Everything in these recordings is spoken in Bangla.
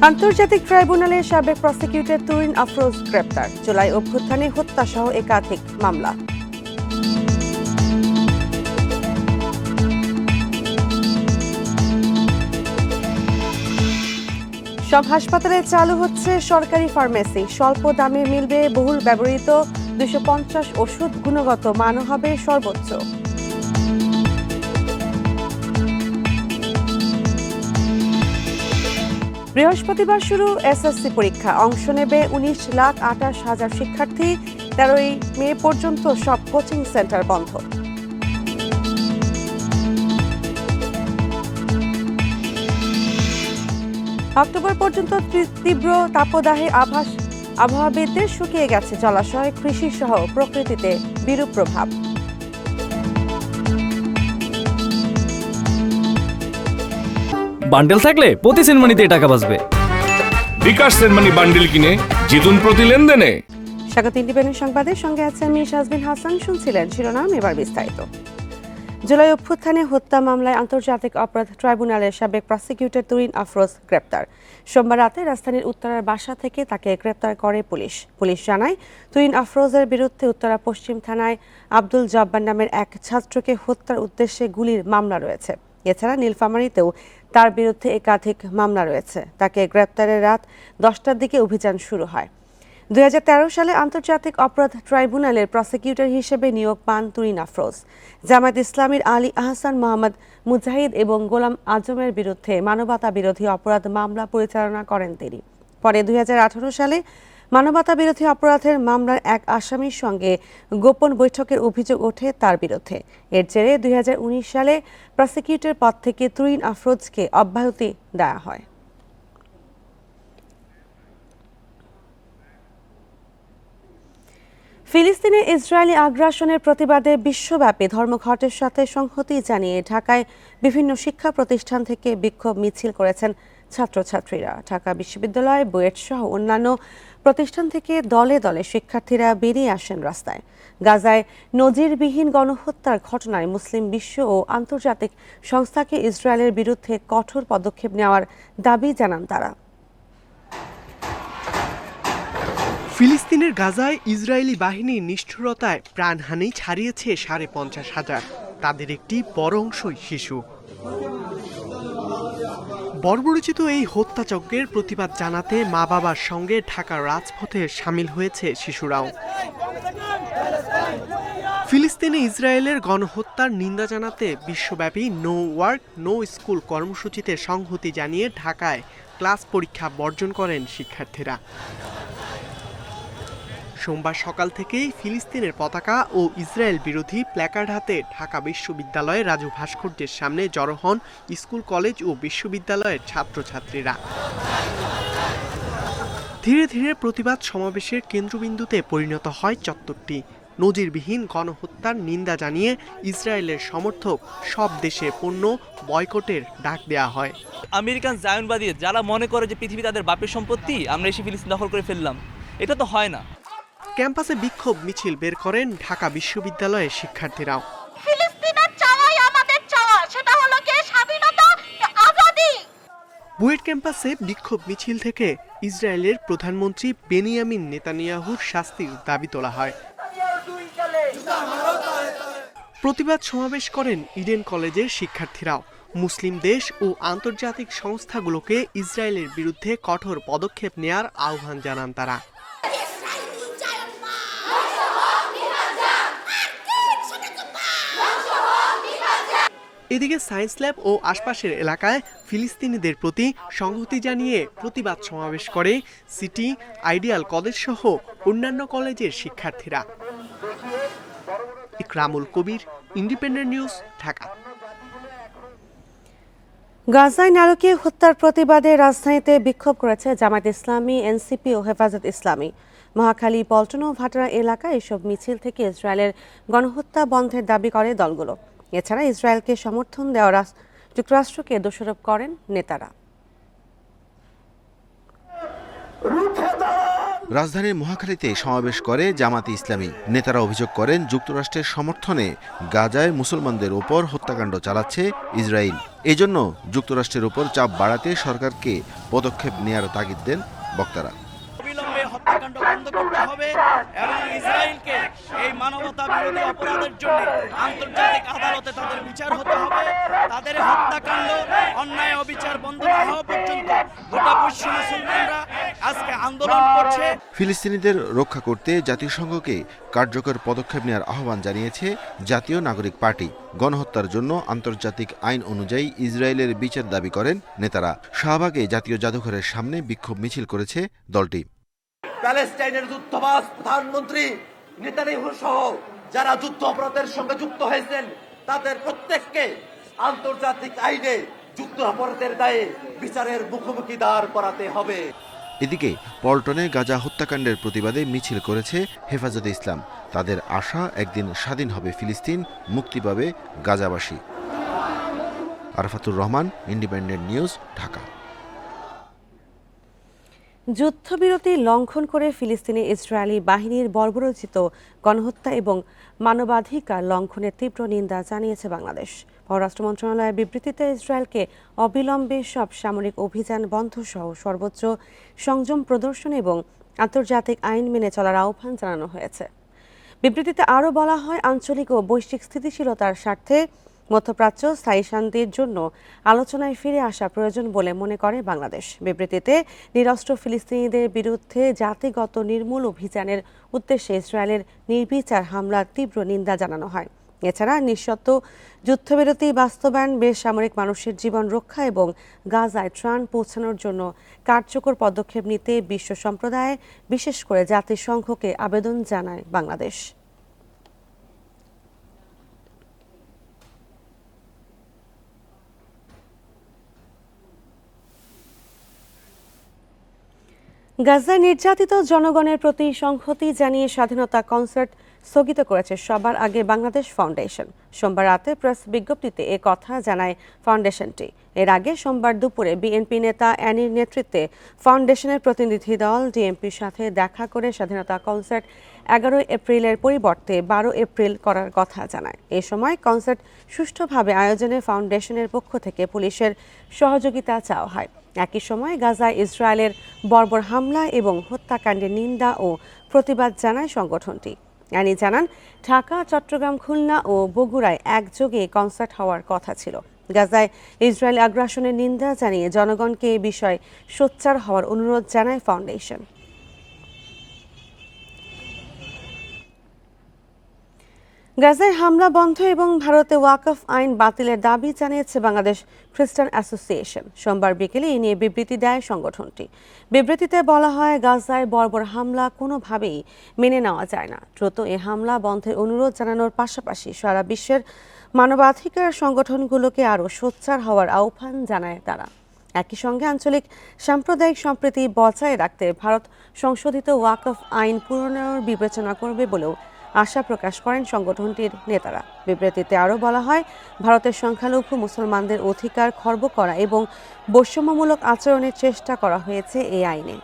আন্তর্জাতিক ট্রাইব্যুনালে সাবেক প্রসিকিউটর তুরিন আফরোজ গ্রেপ্তার। জুলাই অভ্যুত্থানে হত্যাসহ একাধিক মামলা। সব হাসপাতালে চালু হচ্ছে সরকারি ফার্মেসি। স্বল্প দামে মিলবে বহুল ব্যবহৃত 250 ওষুধ, গুণগত মানও হবে সর্বোচ্চ। বৃহস্পতিবার শুরু এসএসসি পরীক্ষা। অংশ নেবে 19,28,000 শিক্ষার্থী। 13ই মে পর্যন্ত সব কোচিং সেন্টার বন্ধ। অক্টোবর পর্যন্ত তীব্র তাপদাহে আবহাওয়াবিদদের শুকিয়ে গেছে জলাশয়, কৃষি সহ প্রকৃতিতে বিরূপ প্রভাব। বান্ডেল থাকলে প্রতি সেনমানিতে টাকা বাঁচবে। বিকাশ সেনমানি বান্ডেল কিনে জিতুন প্রতি লেনদেনে। স্বাগত ইন্ডিপেন্ডেন্ট সংবাদের সঙ্গে আছে আমি শাজবিন হাসান। শুনছিলেন শিরোনাম, এবার বিস্তারিত। জুলাই অভ্যুত্থানে হত্যা মামলায় আন্তর্জাতিক অপরাধ ট্রাইব্যুনালের সাবেক প্রসিকিউটর তুরিন আফরোজ গ্রেপ্তার। সোমবার রাতে রাজধানীর উত্তরার বাসা থেকে তাকে গ্রেপ্তার করে পুলিশ জানায়, তুরিন আফরোজের বিরুদ্ধে উত্তরা পশ্চিম থানায় আব্দুল জব্বার নামের এক ছাত্রকে হত্যার উদ্দেশ্যে গুলির মামলা রয়েছে। এছাড়া নীলফামারীতেও তার বিরুদ্ধে একাধিক মামলা রয়েছে। তাকে গ্রেপ্তারের রাত 10টার দিকে অভিযান শুরু হয়। 2013 সালে আন্তর্জাতিক অপরাধ ট্রাইব্যুনালের প্রসিকিউটর হিসেবে নিয়োগ পান তুরিন আফরোজ। জামায়াত ইসলামীর আলী আহসান মোহাম্মদ মুজাহিদ এবং গোলাম আজমের বিরুদ্ধে মানবতা বিরোধী অপরাধ মামলা পরিচালনা করেন তিনি। পরে 2018 সালে মানবতা বিরোধী অপরাধের মামলার এক আসামির সঙ্গে গোপন বৈঠকের অভিযোগ ওঠে তার বিরুদ্ধে। এর জেরে 2019 সালে প্রসিকিউটর পদ থেকে তুরিন আফরোজকে অব্যাহতি দেওয়া হয়। ফিলিস্তিনে ইসরায়েলি আগ্রাসনের প্রতিবাদে বিশ্বব্যাপী ধর্মঘটের সাথে সংহতি জানিয়ে ঢাকায় বিভিন্ন শিক্ষা প্রতিষ্ঠান থেকে বিক্ষোভ মিছিল করেছেন ছাত্রছাত্রীরা। ঢাকা বিশ্ববিদ্যালয়, বুয়েট সহ অন্যান্য প্রতিষ্ঠান থেকে দলে দলে শিক্ষার্থীরা বেরিয়ে আসেন রাস্তায়। গাজায় নজিরবিহীন গণহত্যার ঘটনায় মুসলিম বিশ্ব ও আন্তর্জাতিক সংস্থাকে ইসরায়েলের বিরুদ্ধে কঠোর পদক্ষেপ নেওয়ার দাবি জানান তারা। ফিলিস্তিনের গাজায় ইসরায়েলি বাহিনীর নিষ্ঠুরতায় প্রাণহানি ছাড়িয়েছে 50,500। তাদের একটি বড় অংশই শিশু। বর্বরোচিত এই হত্যাযজ্ঞের প্রতিবাদ জানাতে মা বাবার সঙ্গে ঢাকার রাজপথে সামিল হয়েছে শিশুরাও। ফিলিস্তিনে ইসরায়েলের গণহত্যার নিন্দা জানাতে বিশ্বব্যাপী নো ওয়ার্ক নো স্কুল কর্মসূচিতে সংহতি জানিয়ে ঢাকায় ক্লাস পরীক্ষা বর্জন করেন শিক্ষার্থীরা। সোমবার সকাল থেকেই ফিলিস্তিনের পতাকা ও ইসরায়েল বিরোধী প্ল্যাকার্ড হাতে ঢাকা বিশ্ববিদ্যালয়ের রাজু ভাস্কর্যের সামনে জড়ো হন স্কুল, কলেজ ও বিশ্ববিদ্যালয়ের ছাত্রছাত্রীরা। ধীরে ধীরে প্রতিবাদ সমাবেশের কেন্দ্রবিন্দুতে পরিণত হয় চত্বরটি। নজিরবিহীন গণহত্যার নিন্দা জানিয়ে ইসরায়েলের সমর্থক সব দেশে পণ্য বয়কটের ডাক দেওয়া হয়। আমেরিকান জায়নবাদী যারা মনে করে যে পৃথিবী তাদের বাপের সম্পত্তি, আমরা এসে ফিলিস্তিন দখল করে ফেললাম, এটা তো হয় না। ক্যাম্পাসে বিক্ষোভ মিছিল বের করেন ঢাকা বিশ্ববিদ্যালয়ের শিক্ষার্থীরাও। ফিলিস্তিনের চাওয়াই আমাদের চাওয়া, সেটা হলো কি স্বাধীনতা, আজাদি। বুয়েট ক্যাম্পাসে বিক্ষোভ মিছিল থেকে ইসরায়েলের প্রধানমন্ত্রী বেনিয়ামিন নেতানিয়াহুর শাস্তির দাবি তোলা হয়। প্রতিবাদ সমাবেশ করেন ইডেন কলেজের শিক্ষার্থীরাও। মুসলিম দেশ ও আন্তর্জাতিক সংস্থাগুলোকে ইসরায়েলের বিরুদ্ধে কঠোর পদক্ষেপ নেয়ার আহ্বান জানান তারা। এদিকে সায়েন্স ল্যাব ও আশপাশের এলাকায় ফিলিস্তিনিদের প্রতি সংহতি জানিয়ে প্রতিবাদ সমাবেশ করে সিটি, আইডিয়াল কলেজ সহ অন্যান্য কলেজের শিক্ষার্থীরা। ইকরামুল কবির, ইন্ডিপেন্ডেন্ট নিউজ, ঢাকা। গাজায় নারকীয় হত্যার প্রতিবাদে রাজধানীতে বিক্ষোভ করেছে জামায়াত ইসলামী, এনসিপি ও হেফাজত ইসলামী। মহাখালী, পল্টন ও ভাটারা এলাকায় এসব মিছিল থেকে ইসরায়েলের গণহত্যা বন্ধের দাবি করে দলগুলো। এছাড়া ইসরায়েলকে সমর্থন দেওয়া যুক্তরাষ্ট্রকে দোষারোপ করেন নেতারা। রাজধানীর মহাখালীতে সমাবেশ করে জামাতে ইসলামী। নেতারা অভিযোগ করেন যুক্তরাষ্ট্রের সমর্থনে গাজায় মুসলমানদের ওপর হত্যাকাণ্ড চালাচ্ছে ইসরায়েল। এজন্য যুক্তরাষ্ট্রের ওপর চাপ বাড়াতে সরকারকে পদক্ষেপ নেয়ার তাগিদ দেন বক্তারা। অবিলম্বে হত্যাকাণ্ড বন্ধ করতে হবে এবং ইসরায়েলকে এই মানবতা বিরোধী অপরাধের জন্য আন্তর্জাতিক আদালতে তাদের বিচার হতে হবে। তাদের হত্যাকাণ্ড অন্যায় অবিচার বন্ধ না হওয়া পর্যন্ত গোটা বিশ্ব মুসলমানরা আজকে আন্দোলন করছে। ফিলিস্তিনিদের রক্ষা করতে জাতিসংঘকে কার্যকর পদক্ষেপ নেওয়ার আহ্বান জানিয়েছে জাতীয় নাগরিক পার্টি। গণহত্যার জন্য আন্তর্জাতিক আইন অনুযায়ী ইসরায়েলের বিচার দাবি করেন নেতারা। শাহবাগে জাতীয় জাদুঘরের সামনে বিক্ষোভ মিছিল করেছে দলটি। প্যালেস্টাইনের যুদ্ধবাজ প্রধানমন্ত্রী নেতানিয়াহু সহ যারা যুদ্ধ অপরাধের সঙ্গে যুক্ত হয়েছেন তাদের প্রত্যেককে আন্তর্জাতিক আইনে যুদ্ধ অপরাধের দায়ে বিচারের মুখোমুখি দাঁড় করাতে হবে। এদিকে পল্টনে গাজা হত্যাকাণ্ডের প্রতিবাদে মিছিল করেছে হেফাজতে ইসলাম। তাদের আশা একদিন স্বাধীন হবে ফিলিস্তিন, মুক্তি পাবে গাজাবাসী। Arafatur Rahman, independent news, Dhaka. যুদ্ধবিরতি লঙ্ঘন করে ফিলিস্তিনি ইসরায়েলি বাহিনীর বর্বরোচিত গণহত্যা এবং মানবাধিকার লঙ্ঘনের তীব্র নিন্দা জানিয়েছে বাংলাদেশ। পররাষ্ট্র মন্ত্রণালয়ের বিবৃতিতে ইসরায়েলকে অবিলম্বে সব সামরিক অভিযান বন্ধ সহ সর্বোচ্চ সংযম প্রদর্শন এবং আন্তর্জাতিক আইন মেনে চলার আহ্বান জানানো হয়েছে। বিবৃতিতে আরও বলা হয়, আঞ্চলিক ও বৈশ্বিক স্থিতিশীলতার স্বার্থে মধ্যপ্রাচ্য স্থায়ী শান্তির জন্য আলোচনায় ফিরে আসা প্রয়োজন বলে মনে করে বাংলাদেশ। বিবৃতিতে নিরস্ত্র ফিলিস্তিনিদের বিরুদ্ধে জাতিগত নির্মূল অভিযানের উদ্দেশ্যে ইসরায়েলের নির্বিচার হামলার তীব্র নিন্দা জানানো হয়। এছাড়া নিঃশর্ত যুদ্ধবিরতি বাস্তবায়ন, বেসামরিক মানুষের জীবন রক্ষা এবং গাজায় ত্রাণ পৌঁছানোর জন্য কার্যকর পদক্ষেপ নিতে বিশ্ব সম্প্রদায়, বিশেষ করে জাতিসংঘকে আবেদন জানায় বাংলাদেশ। গাজায় নির্যাতিত জনগণের প্রতি সংহতি জানিয়ে স্বাধীনতা কনসার্ট স্থগিত করেছে সবার আগে বাংলাদেশ ফাউন্ডেশন। সোমবার রাতে প্রেস বিজ্ঞপ্তিতে এ কথা জানায় ফাউন্ডেশনটি। এর আগে সোমবার দুপুরে বিএনপি নেতা অ্যানির নেতৃত্বে ফাউন্ডেশনের প্রতিনিধি দল ডিএমপির সাথে দেখা করে স্বাধীনতা কনসার্ট 11 এপ্রিলের পরিবর্তে 12 এপ্রিল করার কথা জানায়। এ সময় কনসার্ট সুষ্ঠুভাবে আয়োজনে ফাউন্ডেশনের পক্ষ থেকে পুলিশের সহযোগিতা চাওয়া হয়। একই সময় গাজায় ইসরায়েলের বর্বর হামলা এবং হত্যাকাণ্ডের নিন্দা ও প্রতিবাদ জানায় সংগঠনটি। অ্যানি জানান, ঢাকা, চট্টগ্রাম, খুলনা ও বগুড়ায় একযোগে কনসার্ট হওয়ার কথা ছিল। গাজায় ইসরায়েল আগ্রাসনের নিন্দা জানিয়ে জনগণকে এ বিষয়ে সোচ্চার হওয়ার অনুরোধ জানায় ফাউন্ডেশন। গাজায় হামলা বন্ধ এবং ভারতে ওয়াকফ আইন বাতিলের দাবি জানিয়েছে বাংলাদেশ খ্রিস্টান অ্যাসোসিয়েশন। সোমবার বিকেলে এ নিয়ে বিবৃতি দেয় সংগঠনটি। বিবৃতিতে বলা হয়, গাজায় বর্বর হামলা কোনোভাবেই মেনে নেওয়া যায় না। দ্রুত এ হামলা বন্ধের অনুরোধ জানানোর পাশাপাশি সারা বিশ্বের মানবাধিকার সংগঠনগুলোকে আরও সোচ্চার হওয়ার আহ্বান জানায় তারা। একই সঙ্গে আঞ্চলিক সাম্প্রদায়িক সম্প্রীতি বজায় রাখতে ভারত সংশোধিত ওয়াকফ আইন পুনর্বিবেচনা বিবেচনা করবে বলেও আশা প্রকাশ করেন সংগঠনটির নেতারা। বিবৃতিতে আরও বলা হয়, ভারতের সংখ্যালঘু মুসলমানদের অধিকার খর্ব করা এবং বৈষম্যমূলক আচরণের চেষ্টা করা হয়েছে এই আইনে।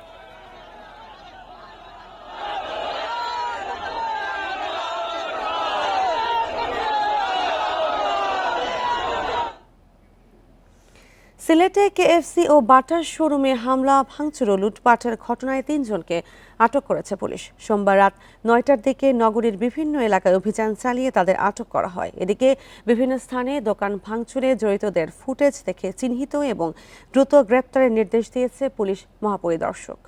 সিলেটে কেএফসি ও বাটার শোরুমে হামলা, ভাঙচুর ও লুটপাটের ঘটনায় 3 জনকে আটক করেছে পুলিশ। সোমবার রাত 9টার দিকে নগরীর বিভিন্ন এলাকায় অভিযান চালিয়ে তাদের আটক করা হয়। এদিকে বিভিন্ন স্থানে দোকান ভাঙচুরে জড়িতদের ফুটেজ দেখে চিহ্নিত এবং দ্রুত গ্রেপ্তারের নির্দেশ দিয়েছে পুলিশ মহাপরিদর্শক।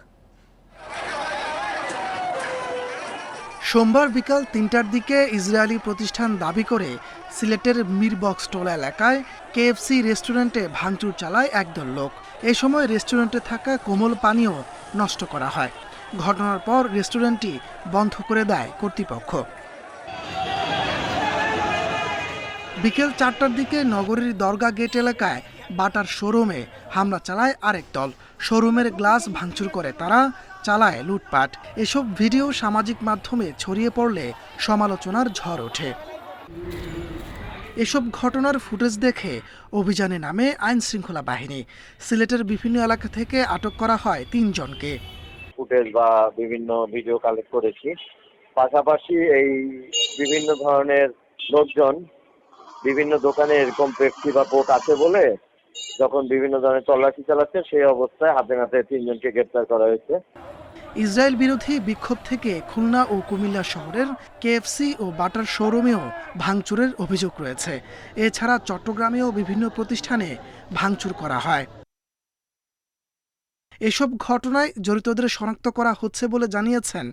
সোমবার বিকাল 3টার দিকে ইসরায়েলি প্রতিষ্ঠান দাবি করে সিলেটের মিরবক্স টোলা এলাকায় কেএফসি রেস্টুরেন্টে ভাঙচুর চালায় একদল লোক। এ সময় রেস্টুরেন্টে থাকা কোমল পানীয় নষ্ট করা হয়। ঘটনার পর রেস্টুরেন্টটি বন্ধ করে দেয় কর্তৃপক্ষ। বিকেল 4টার দিকে নগরীর দরগা গেট এলাকায় বাটার শোরুমে হামলা চালায় আরেক দল। শোরুমের গ্লাস ভাঙচুর করে তারা চালায় লুটপাট। এসব ভিডিও সামাজিক মাধ্যমে ছড়িয়ে পড়লে সমালোচনার ঝড় ওঠে। এসব ঘটনার ফুটেজ দেখে অভিযানে নামে আইন শৃঙ্খলা বাহিনী। সিলেটের বিভিন্ন এলাকা থেকে আটক করা হয় 3 জনকে। ফুটেজ বা বিভিন্ন ভিডিও কালেক্ট করেছি। পাশাপাশি এই বিভিন্ন ধরনের লোকজন বিভিন্ন দোকানে এরকম পেপসি বা কোক আছে বলে যখন বিভিন্ন ধরনের তল্লাশি চালাচ্ছে সেই অবস্থায় হাতে নাতে 3 জনকে গ্রেপ্তার করা হয়েছে। ইসরায়েল বিরোধী বিক্ষোভ থেকে খুলনা ও কুমিল্লা শহরের কেএফসি ও বাটার শোরুমেও ভাঙচুরের অভিযোগ রয়েছে। এছাড়া চট্টগ্রামেও বিভিন্ন প্রতিষ্ঠানে ভাঙচুর করা হয়। এসব ঘটনায় জড়িতদের শনাক্ত করা হচ্ছে বলে জানিয়েছেন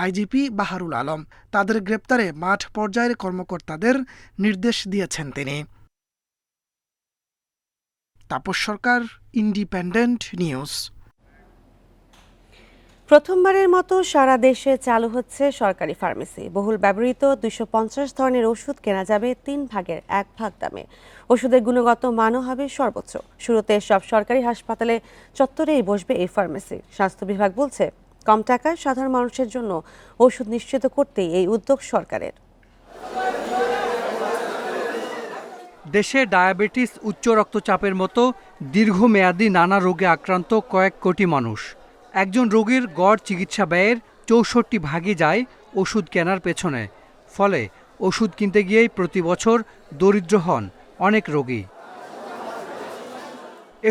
আইজিপি বাহারুল আলম। তাদের গ্রেপ্তারে মাঠ পর্যায়ের কর্মকর্তাদের নির্দেশ দিয়েছেন তিনি। তাপস সরকার, ইন্ডিপেন্ডেন্ট নিউজ। প্রথমবারের মতো সারা দেশে চালু হচ্ছে সরকারি ফার্মেসি। বহুল ব্যবহৃত 250 ধরনের ওষুধ কেনা যাবে 3 ভাগের 1 ভাগ দামে। ওষুধের গুণগত মানও হবে সর্বোচ্চ। শুরুতে সব সরকারি হাসপাতালে চত্বরেই বসবে এই ফার্মেসি। স্বাস্থ্য বিভাগ বলছে, কম টাকায় সাধারণ মানুষের জন্য ওষুধ নিশ্চিত করতেই এই উদ্যোগ সরকারের। দেশে ডায়াবেটিস, উচ্চ রক্তচাপের মতো দীর্ঘমেয়াদী নানা রোগে আক্রান্ত কয়েক কোটি মানুষ। একজন রোগীর গড় চিকিৎসা ব্যয়ের 64 ভাগই যায় ওষুধ কেনার পেছনে। ফলে ওষুধ কিনতে গিয়েই প্রতি বছর দরিদ্র হন অনেক রোগী।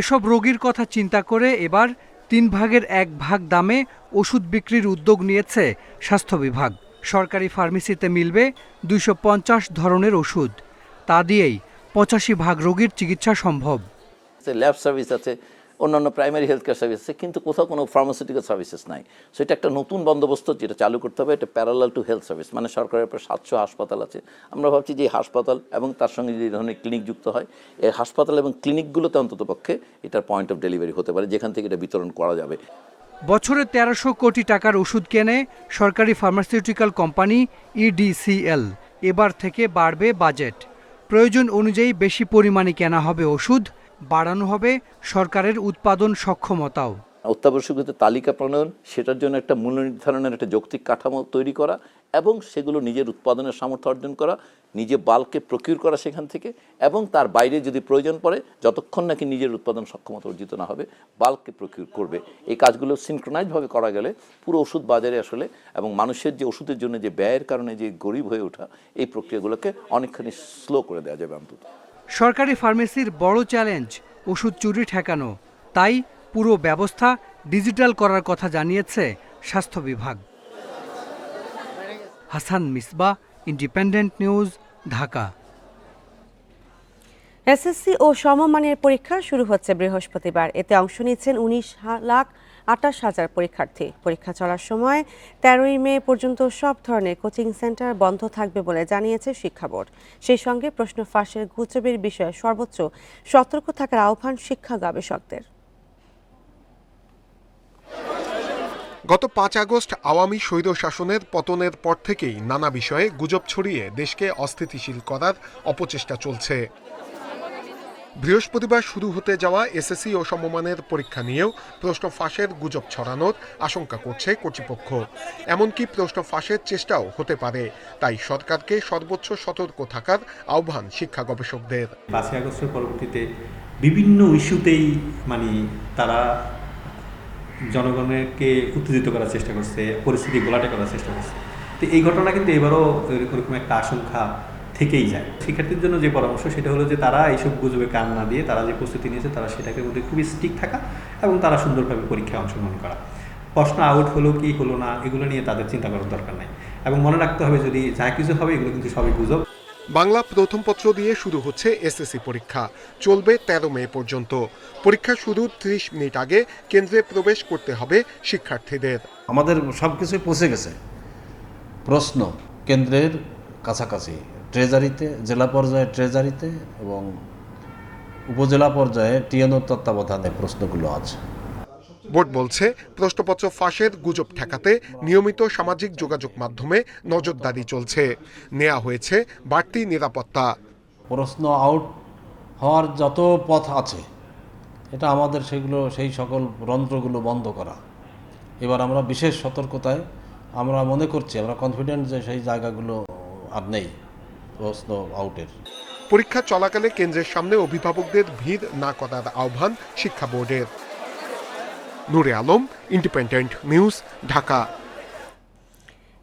এসব রোগীর কথা চিন্তা করে এবার 3 ভাগের 1 ভাগ দামে ওষুধ বিক্রির উদ্যোগ নিয়েছে স্বাস্থ্য বিভাগ। সরকারি ফার্মেসিতে মিলবে 250 ধরনের ওষুধ। তা দিয়েই 85 ভাগ রোগীর চিকিৎসা সম্ভব। ল্যাব সার্ভিস আছে, অন্যান্য প্রাইমারি হেলথ কেয়ার সার্ভিস আছে, কিন্তু কোথাও কোনো ফার্মাসিউটিক্যাল সার্ভিসেস নাই। সো এটা একটা নতুন বন্দোবস্ত যেটা চালু করতে হবে। এটা প্যারালাল টু হেলথ সার্ভিস, মানে সরকারের প্রায় 700 হাসপাতাল আছে। আমরা ভাবছি যে হাসপাতাল এবং তার সঙ্গে যে ধরনের ক্লিনিক যুক্ত হয়, এই হাসপাতাল এবং ক্লিনিকগুলোতে অন্ততপক্ষে এটার পয়েন্ট অফ ডেলিভারি হতে পারে, যেখান থেকে এটা বিতরণ করা যাবে। বছরে 1300 কোটি টাকার ওষুধ কেনে সরকারি ফার্মাসিউটিক্যাল কোম্পানি EDCL। এবার থেকে বাড়বে বাজেট। প্রয়োজন অনুযায়ী বেশি পরিমাণে কেনা হবে ওষুধ, বাড়ানো হবে সরকারের উৎপাদন সক্ষমতাও। অত্যাবশ্যকীয় তালিকা প্রণয়ন, সেটার জন্য একটা মূল্য নির্ধারণের একটা যৌক্তিক কাঠামো তৈরি করা এবং সেগুলো নিজের উৎপাদনের সামর্থ্য অর্জন করা, নিজে বাল্কে প্রকিউর করা সেখান থেকে, এবং তার বাইরে যদি প্রয়োজন পড়ে যতক্ষণ নাকি নিজের উৎপাদন সক্ষমতা অর্জিত না হবে বাল্কে প্রকিউর করবে। এই কাজগুলো সিনক্রোনাইজভাবে করা গেলে পুরো ওষুধ বাজারে আসলে এবং মানুষের যে ওষুধের জন্য যে ব্যয়ের কারণে যে গরিব হয়ে ওঠা, এই প্রক্রিয়াগুলোকে অনেকখানি স্লো করে দেওয়া যাবে অন্তত। সরকারি ফার্মেসির বড় চ্যালেঞ্জ ওষুধ চুরি ঠেকানো। তাই পুরো ব্যবস্থা ডিজিটাল করার কথা জানিয়েছে স্বাস্থ্য বিভাগ। Hasan Misbah, independent news, Dhaka. SSC ও সমমানের পরীক্ষা শুরু হচ্ছে বৃহস্পতিবার। এতে অংশ নিচ্ছেন 19,28,000 পরীক্ষার্থী। পরীক্ষা চলার সময় 13ই মে পর্যন্ত সব ধরনের কোচিং সেন্টার বন্ধ থাকবে বলে জানিয়েছে শিক্ষা বোর্ড। সেই সঙ্গে প্রশ্ন ফাঁসের গুজবের বিষয়ে সর্বোচ্চ সতর্ক থাকার আহ্বান শিক্ষা গবেষকদের। গত 5 আগস্ট আওয়ামী স্বৈরশাসনের পতনের পর থেকেই নানা বিষয়ে গুজব ছড়িয়ে দেশকে অস্থিতিশীল করার অপচেষ্টা চলছে। বৃহস্পতিবার শুরু হতে যাওয়া এসএসসি ও সমমানের পরীক্ষা নিয়েও প্রশ্ন ফাঁসের গুজব ছড়ানোর আশঙ্কা করছে কর্তৃপক্ষ। এমনকি প্রশ্ন ফাঁসের চেষ্টাও হতে পারে। তাই সরকারকে সর্বোচ্চ সতর্ক থাকার আহ্বান শিক্ষা গবেষকদের। 5 আগস্টের পরবর্তীতে বিভিন্ন ইস্যুতেই তারা জনগণকে উত্তেজিত করার চেষ্টা করছে, পরিস্থিতি ঘোলাটে করার চেষ্টা করছে। তো এই ঘটনা কিন্তু এবারও এরকম একটা আশঙ্কা থেকেই যায়। শিক্ষার্থীর জন্য যে পরামর্শ সেটা হলো যে তারা এইসব গুজবে কান না দিয়ে তারা যে প্রস্তুতি নিয়েছে তারা সেটাকে মধ্যে খুবই স্ট্রিক থাকা এবং তারা সুন্দরভাবে পরীক্ষায় অংশগ্রহণ করা। প্রশ্ন আউট হলো কি হলো না এগুলো নিয়ে তাদের চিন্তা করার দরকার নাই, এবং মনে রাখতে হবে যদি যা কিছু হবে এগুলো কিন্তু সবই গুজব। বাংলা প্রথম পত্র দিয়ে শুরু হচ্ছে এসএসসি পরীক্ষা, চলবে 13 মে পর্যন্ত। পরীক্ষা শুরুর 30 মিনিট আগে কেন্দ্রে প্রবেশ করতে হবে শিক্ষার্থীদের। আমাদের সব কিছুই পৌঁছে গেছে, প্রশ্ন কেন্দ্রের কাছাকাছি, ট্রেজারিতে, জেলা পর্যায়ে ট্রেজারিতে এবং উপজেলা পর্যায়ে টিএনওর তত্ত্বাবধানে প্রশ্নগুলো আছে। বোর্ড বলছে প্রশ্নপত্র ফাঁসের গুজব ঠেকাতে নিয়মিত সামাজিক যোগাযোগ মাধ্যমে নজরদারি চলছে, নেওয়া হয়েছে বাড়তি নিরাপত্তা। প্রশ্ন আউট হওয়ার যত পথ আছে এটা আমাদের সেই সকল যন্ত্রগুলো বন্ধ করা। এবার আমরা বিশেষ সতর্কতায় আমরা মনে করছি, আমরা কনফিডেন্ট যে সেই জায়গাগুলো আর নেই প্রশ্ন আউটের। পরীক্ষা চলাকালে কেন্দ্রের সামনে অভিভাবকদের ভিড় না করার আহ্বান শিক্ষা বোর্ডের। নূরে আলম, ইন্ডিপেন্ডেন্ট নিউজ, ঢাকা।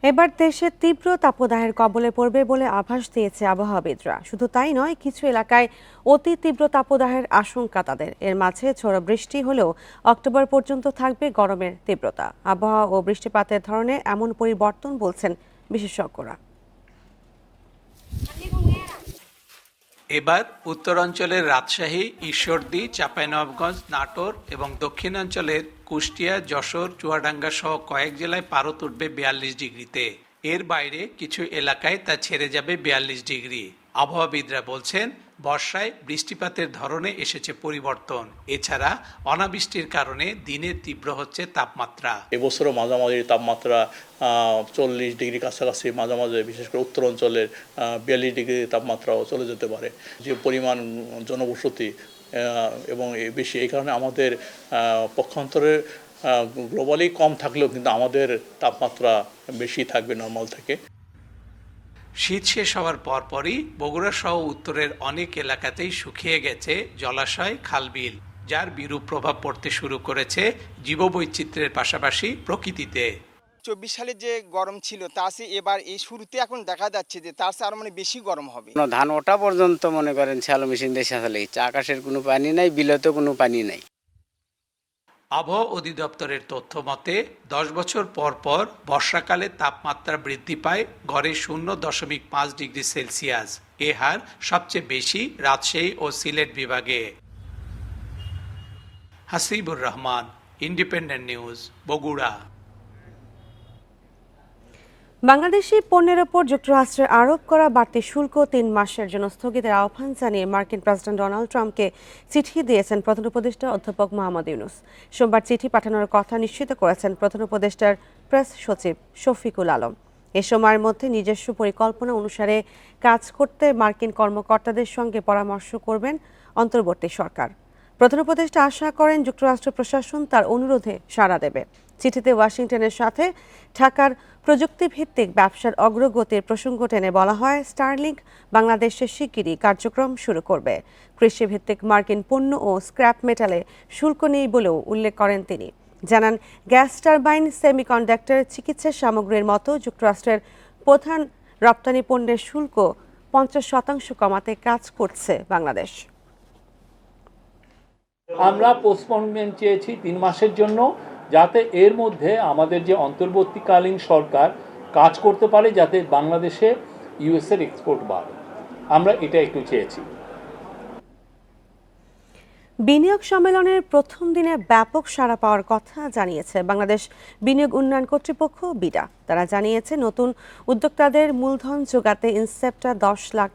এবার দেশে তীব্র তাপদাহের কবলে পড়বে বলে আভাস দিয়েছে আবহাওয়াবিদরা। শুধু তাই নয়, কিছু এলাকায় অতি তীব্র তাপদাহের আশঙ্কা তাদের। এর মাঝে ঝড়ো বৃষ্টি হলেও অক্টোবর পর্যন্ত থাকবে গরমের তীব্রতা। আবহাওয়া ও বৃষ্টিপাতের ধরনে এমন পরিবর্তন বলছেন বিশেষজ্ঞরা। এবার উত্তরাঞ্চলের রাজশাহী, ঈশ্বরদী, চাঁপাইনবাবগঞ্জ, নাটোর এবং দক্ষিণাঞ্চলের কুষ্টিয়া, যশোর, চুয়াডাঙ্গা সহ কয়েক জেলায় পারদ উঠবে 42 ডিগ্রিতে। এর বাইরে কিছু এলাকায় তা ছেড়ে যাবে 42 ডিগ্রি। আবহাওয়াবিদরা বলছেন, বর্ষায় বৃষ্টিপাতের ধরনে এসেছে পরিবর্তন। এছাড়া অনাবৃষ্টির কারণে দিনে তীব্র হচ্ছে তাপমাত্রা। এবছরও মাঝামাঝি তাপমাত্রা 40 ডিগ্রি কাছাকাছি, মাঝে মাঝে বিশেষ করে উত্তর অঞ্চলের 42 ডিগ্রি তাপমাত্রাও চলে যেতে পারে। যে পরিমাণ জনবসতি এবং বেশি, এই কারণে আমাদের পক্ষান্তরে গ্লোবালি কম থাকলেও কিন্তু আমাদের তাপমাত্রা বেশি থাকবে নর্মাল থেকে। শীত শেষ হওয়ার পরপরই বগুড়া সহ উত্তরের অনেক এলাকাতেই শুকিয়ে গেছে জলাশয়, খালবিল, যার বিরূপ প্রভাব পড়তে শুরু করেছে জীববৈচিত্র্যের পাশাপাশি প্রকৃতিতে। 24 সালে যে গরম ছিল তা সে এবার এই শুরুতে এখন দেখা যাচ্ছে যে তার চেয়ে আরো বেশি গরম হবে। ধান ওঠা পর্যন্ত মনে করেন শ্যালো মেশিন দিয়ে সেঁচালে আকাশের কোনো পানি নাই, বিলেতেও কোনো পানি নাই। আবহাওয়া অধিদপ্তরের তথ্য মতে 10 বছর পর পর বর্ষাকালে তাপমাত্রা বৃদ্ধি পায় গড়ে 0.5 ডিগ্রি সেলসিয়াস। এ হার সবচেয়ে বেশি রাজশাহী ও সিলেট বিভাগে। Hasibur Rahman, independent news, Bogura. বাংলাদেশি পণ্যের ওপর যুক্তরাষ্ট্রের আরোপ করা বাড়তি শুল্ক 3 মাসের জন্য স্থগিতের আহ্বান জানিয়ে মার্কিন প্রেসিডেন্ট ডোনাল্ড ট্রাম্পকে চিঠি দিয়েছেন প্রধান উপদেষ্টা অধ্যাপক মোহাম্মদ ইউনূস। সোমবার চিঠি পাঠানোর কথা নিশ্চিত করেছেন প্রধান উপদেষ্টার প্রেস সচিব শফিকুল আলম। এ সময়ের মধ্যে নিজস্ব পরিকল্পনা অনুসারে কাজ করতে মার্কিন কর্মকর্তাদের সঙ্গে পরামর্শ করবেন অন্তর্বর্তী সরকার। প্রধান উপদেষ্টা আশা করেন যুক্তরাষ্ট্র প্রশাসন তার অনুরোধে সাড়া দেবে। চিঠিতে ওয়াশিংটনের সাথে ঢাকার প্রযুক্তিভিত্তিক ব্যবসার অগ্রগতির প্রসঙ্গ টেনে বলা হয়, স্টারলিংক বাংলাদেশে শিগগিরই কার্যক্রম শুরু করবে। কৃষিভিত্তিক মার্কিন পণ্য ও স্ক্র্যাপ মেটালে শুল্ক নেই বলেও উল্লেখ করেন তিনি। জানান, গ্যাস টারবাইন, সেমিকন্ডাক্টর, চিকিৎসা সামগ্রীর মতো যুক্তরাষ্ট্রের প্রধান রপ্তানি পণ্যের শুল্ক 50% কমাতে কাজ করছে বাংলাদেশ। আমরা পোস্টপোনমেন্ট চেয়েছি 3 মাসের জন্য, যাতে এর মধ্যে আমাদের যে অন্তর্বর্তীকালীন সরকার কাজ করতে পারে, যাতে বাংলাদেশে ইউএসের এক্সপোর্ট বাড়ে। আমরা এটা একটু চেয়েছি। বিনিয়োগ সম্মেলনের প্রথম দিনে ব্যাপক সাড়া পাওয়ার কথা জানিয়েছে বাংলাদেশ বিনিয়োগ উন্নয়ন কর্তৃপক্ষ বিডা। তারা জানিয়েছে, নতুন উদ্যোক্তাদের মূলধন যোগাতে ইনসেপ্টা $10 লাখ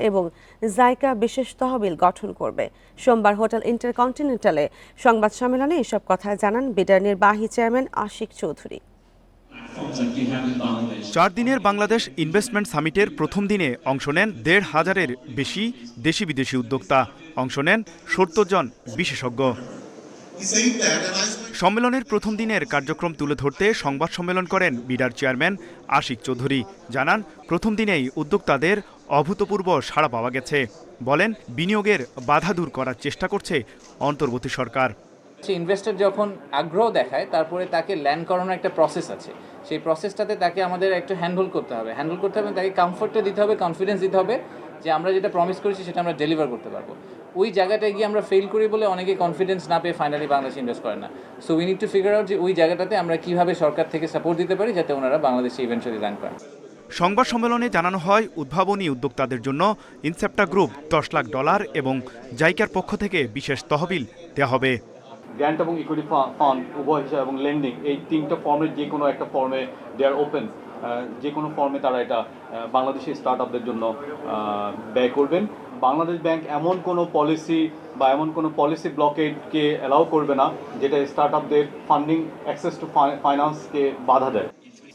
এবং জাইকা বিশেষ তহবিল গঠন করবে। সোমবার হোটেল ইন্টারকন্টিনেন্টালে সংবাদ সম্মেলনে এসব কথা জানান বিডার নির্বাহী চেয়ারম্যান আশিক চৌধুরী। 4 দিনের বাংলাদেশ ইনভেস্টমেন্ট সামিটের প্রথম দিনে অংশ নেন 1,500-এর বেশি দেশি বিদেশি উদ্যোক্তা। অংশ নেন 70 জন বিশেষজ্ঞ। সম্মেলনের প্রথম দিনের কার্যক্রম তুলে ধরতে সংবাদ সম্মেলন করেন বিডার চেয়ারম্যান আশিক চৌধুরী। জানান, প্রথম দিনেই উদ্যোক্তাদের অভূতপূর্ব সাড়া পাওয়া গেছে। বলেন, বিনিয়োগের বাধা দূর করার চেষ্টা করছে অন্তর্বর্তী সরকার। ইনভেস্টর যখন আগ্রহ দেখায়, তারপরে তাকে ল্যান্ড করানোর একটা প্রসেস আছে। সেই প্রসেসটাতে তাকে আমাদের একটু হ্যান্ডল করতে হবে, তাকে কমফোর্টটা দিতে হবে, কনফিডেন্স দিতে হবে যে আমরা যেটা প্রমিস করেছি সেটা আমরা ডেলিভার করতে পারবো। ওই জায়গাটায় গিয়ে আমরা ফেল করি বলে অনেকে কনফিডেন্স না পেয়ে ফাইনালি বাংলাদেশ ইনভেস্ট করে না। So we need to figure out যে ওই জায়গাটাতে আমরা কিভাবে সরকার থেকে সাপোর্ট দিতে পারি যাতে ওনারা বাংলাদেশে ইভেন্টুয়ালি ল্যান্ড করেন। সংবাদ সম্মেলনে জানানো হয়, উদ্ভাবনী উদ্যোক্তাদের জন্য ইনসেপ্টা গ্রুপ $10 লাখ এবং জাইকার পক্ষ থেকে বিশেষ তহবিল দেওয়া হবে। গ্র্যান্ট এবং ইকুইটি ফান্ড উভয় হিসাবে এবং লেন্ডিং, এই 3টা ফর্মের যে কোনো একটা ফর্মে দে আর ওপেন। যে কোনো ফর্মে তারা এটা বাংলাদেশি স্টার্টআপদের জন্য ব্যয় করবেন। বাংলাদেশ ব্যাংক এমন কোনো পলিসি বা এমন কোনো পলিসি ব্লকেডকে অ্যালাউ করবে না যেটা স্টার্টআপদের ফান্ডিং অ্যাক্সেস টু ফাইন্যান্সকে বাধা দেয়।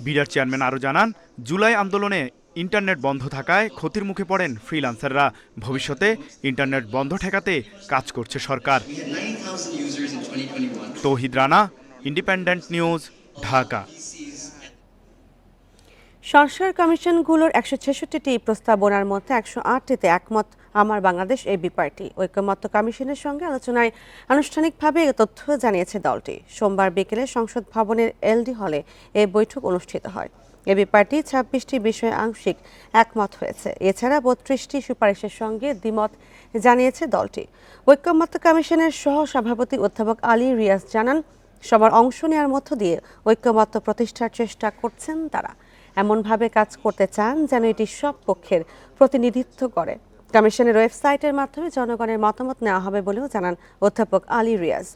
বিডার চেয়ারম্যান আরও জানান, জুলাই আন্দোলনে ইন্টারনেট বন্ধ থাকায় ক্ষতির মুখে পড়েন ফ্রিল্যান্সাররা। ভবিষ্যতে ইন্টারনেট বন্ধ ঠেকাতে কাজ করছে সরকার। তৌহিদ রানা, ইন্ডিপেন্ডেন্ট নিউজ, ঢাকা। সংস্কার কমিশনগুলোর 166টি প্রস্তাবনার মধ্যে 108টিতে একমত আমার বাংলাদেশ এবি পার্টি। ঐকমত্য কমিশনের সঙ্গে আলোচনায় আনুষ্ঠানিকভাবে এ তথ্য জানিয়েছে দলটি। সোমবার বিকেলে সংসদ ভবনের এলডি হলে এ বৈঠক অনুষ্ঠিত হয়। এবি পার্টি 26টি বিষয়ে আংশিক একমত হয়েছে। এছাড়া 32টি সুপারিশের সঙ্গে দ্বিমত জানিয়েছে দলটি। ঐকমত্য কমিশনের সহ সভাপতি অধ্যাপক আলী রিয়াজ জানান, সবার অংশ নেওয়ার মধ্য দিয়ে ঐকমত্য প্রতিষ্ঠার চেষ্টা করছেন তারা। এমনভাবে কাজ করতে চান যেন এটি সব পক্ষের প্রতিনিধিত্ব করে। কমিশনের ওয়েবসাইটের মাধ্যমে জনগণের মতামত নেওয়া হবে বলেও জানান অধ্যাপক আলী রিয়াজ।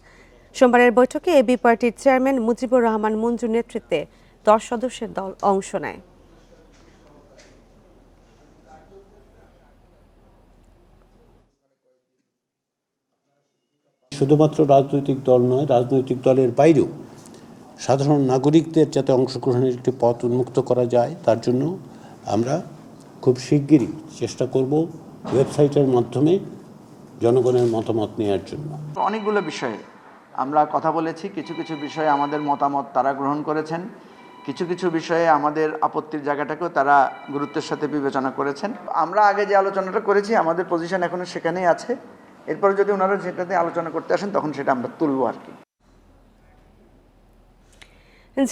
সোমবারের বৈঠকে এবি পার্টির চেয়ারম্যান মুজিবুর রহমান মঞ্জুর নেতৃত্বে 10 সদস্যের দল অংশ নেয়। শুধুমাত্র রাজনৈতিক দল নয়, রাজনৈতিক দলের বাইরেও সাধারণ নাগরিকদের যাতে অংশগ্রহণের একটি পথ উন্মুক্ত করা যায়, তার জন্য আমরা খুব শিগগিরই চেষ্টা করব ওয়েবসাইটের মাধ্যমে জনগণের মতামত নেওয়ার জন্য। অনেকগুলো বিষয়ে আমরা কথা বলেছি, কিছু কিছু বিষয়ে আমাদের মতামত তারা গ্রহণ করেছেন, কিছু কিছু বিষয়ে আমাদের আপত্তির জায়গাটাকেও তারা গুরুত্বের সাথে বিবেচনা করেছেন। আমরা আগে যে আলোচনাটা করেছি আমাদের পজিশন এখনো সেখানেই আছে। এরপর যদি ওনারা যেটাতে আলোচনা করতে আসেন তখন সেটা আমরা তুলব আর কি।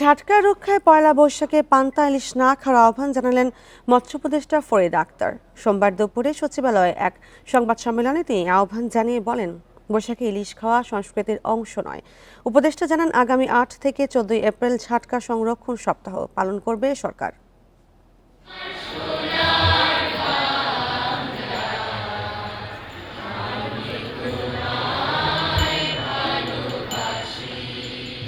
ঝাটকা রক্ষায় পয়লা বৈশাখে পান্তা ইলিশ না খাওয়ার আহ্বান জানালেন মৎস্য উপদেষ্টা ফরিদ আক্তার। সোমবার দুপুরে সচিবালয়ে এক সংবাদ সম্মেলনে তিনি আহ্বান জানিয়ে বলেন, বৈশাখে ইলিশ খাওয়া সংস্কৃতির অংশ নয়। উপদেষ্টা জানান, আগামী 8 থেকে 14 এপ্রিল ঝাটকা সংরক্ষণ সপ্তাহ পালন করবে সরকার।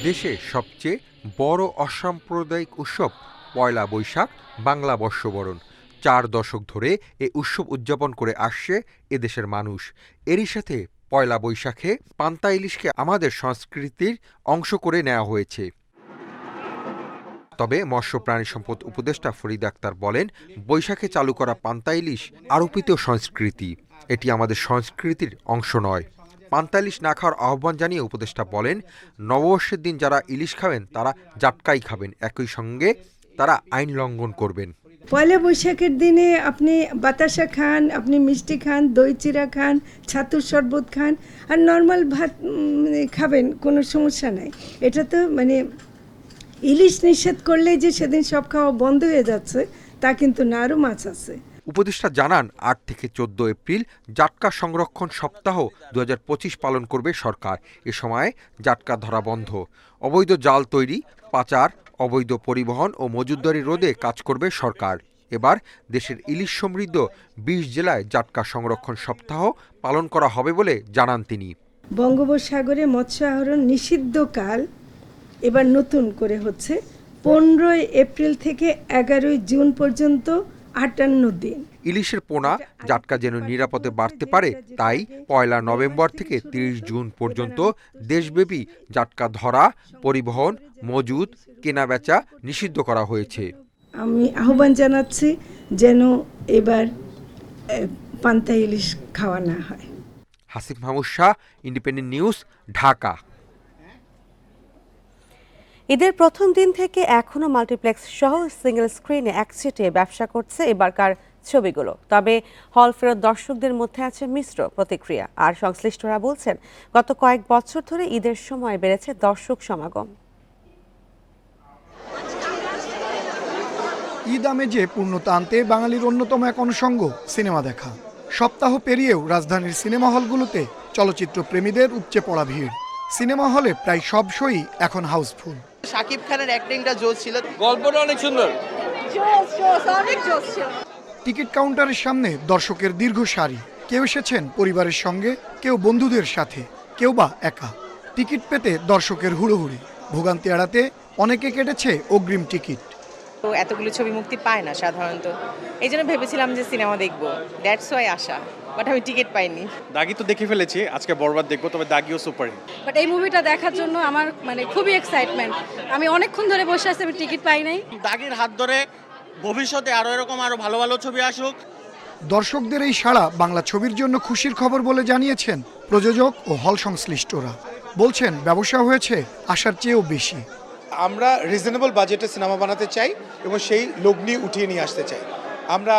দেশে সবচেয়ে বড় অসাম্প্রদায়িক উৎসব পয়লা বৈশাখ বাংলা বর্ষবরণ। 4 দশক ধরে এই উৎসব উদযাপন করে আসছে এদেশের মানুষ। এরই সাথে পয়লা বৈশাখে পান্তা ইলিশকে আমাদের সংস্কৃতির অংশ করে নেওয়া হয়েছে। তবে মৎস্য প্রাণী সম্পদ উপদেষ্টা ফরিদ আক্তার বলেন, বৈশাখে চালু করা পান্তা ইলিশ আরোপিত সংস্কৃতি, এটি আমাদের সংস্কৃতির অংশ নয়। পান্তা ইলিশ না খাওয়ার আহ্বান জানিয়ে উপদেষ্টা বলেন, নববর্ষের দিন যারা ইলিশ খাবেন তারা জাটকাই খাবেন, একই সঙ্গে তারা আইন লঙ্ঘন করবেন। পয়লা বৈশাখের দিনে আপনি বাতাসা খান, আপনি মিষ্টি খান, দই চিরা খান, ছাতুর শরবত খান, আর নর্মাল ভাত খাবেন, কোনো সমস্যা নাই। এটা তো ইলিশ নিষেধ করলে যে সেদিন সব খাওয়া বন্ধ হয়ে যাচ্ছে তা কিন্তু না, আরও মাছ আছে। উপদেষ্টা জানান, 8 থেকে 14 এপ্রিল জাটকা সংরক্ষণ সপ্তাহ 2025 পালন করবে সরকার। এ সময় জাটকা ধরা বন্ধ, অবৈধ জাল তৈরি, পাচার, অবৈধ পরিবহন ও মজুতদারি রোধে কাজ করবে সরকার। এবার দেশের ইলিশ সমৃদ্ধ 20 জেলায় জাটকা সংরক্ষণ সপ্তাহ পালন করা হবে বলে জানান তিনি। বঙ্গোপসাগরে মৎস্য আহরণ নিষিদ্ধকাল এবার নতুন করে হচ্ছে 15 এপ্রিল থেকে 11 জুন পর্যন্ত 58 দিন। ইলিশের পোনা জাটকা যেন নিরাপদে বাড়তে পারে, তাই 1 নভেম্বর থেকে 30 জুন পর্যন্ত দেশব্যাপী জাটকা ধরা, পরিবহন, মজুদ, কেনাবেচা নিষিদ্ধ করা হয়েছে। আমি আহ্বান জানাচ্ছি যেন এবার পান্তা ইলিশ খাওয়া না হয়। Hasif Mahmud Shah, independent news, Dhaka. ঈদের প্রথম দিন থেকে এখনও মাল্টিপ্লেক্স সহ সিঙ্গেল স্ক্রিনে একসেটে ব্যবসা করছে এবারকার ছবিগুলো। তবে হল ফেরত দর্শকদের মধ্যে আছে মিশ্র প্রতিক্রিয়া। আর সংশ্লিষ্টরা বলছেন, গত কয়েক বছর ধরে ঈদের সময় বেড়েছে দর্শক সমাগম। ঈদ আমেজে পূর্ণতা আনতে বাঙালির অন্যতম এক অনুষঙ্গ সিনেমা দেখা। সপ্তাহ পেরিয়েও রাজধানীর সিনেমা হলগুলোতে চলচ্চিত্র প্রেমীদের উপচে পড়া ভিড়। সিনেমা হলে প্রায় সব শোই এখন হাউসফুল। শাকিব খানের অ্যাক্টিংটা জোশ ছিল, গল্পটা অনেক সুন্দর, অনেক জোশ ছিল। টিকিট কাউন্টারের সামনে দর্শকের দীর্ঘ সারি। কেউ এসেছেন পরিবারের সঙ্গে, কেউ বন্ধুদের সাথে, কেউ বা একা। টিকিট পেতে দর্শকের হুড়োহুড়ি। ভোগান্তি এড়াতে অনেকে কেটেছে অগ্রিম টিকিট। তো এতগুলো ছবি মুক্তি পায় না সাধারণত, এই জন্য ভেবেছিলাম যে সিনেমা দেখবো, দ্যাটস ওয়াই আসা, বাট আমি টিকিট পাইনি। দাগি তো দেখে ফেলেছি, আজকে বরবাদ দেখবো, তবে দাগিও সুপার। বাট এই মুভিটা দেখার জন্য আমার খুবই এক্সাইটমেন্ট। আমি অনেকক্ষণ ধরে বসে আছি, আমি টিকিট পাই নাই। দাগির হাত ধরে ভবিষ্যতে আরো ভালো ভালো ছবি আসুক। দর্শকদের এই সাড়া বাংলা ছবির জন্য খুশির খবর বলে জানিয়েছেন প্রযোজক ও হল সংশ্লিষ্টরা। বলছেন, ব্যবসা হয়েছে আশার চেয়েও বেশি। আমরা রিজনেবল বাজেটে সিনেমা বানাতে চাই এবং সেই লগ্নি উঠিয়ে নিয়ে আসতে চাই। আমরা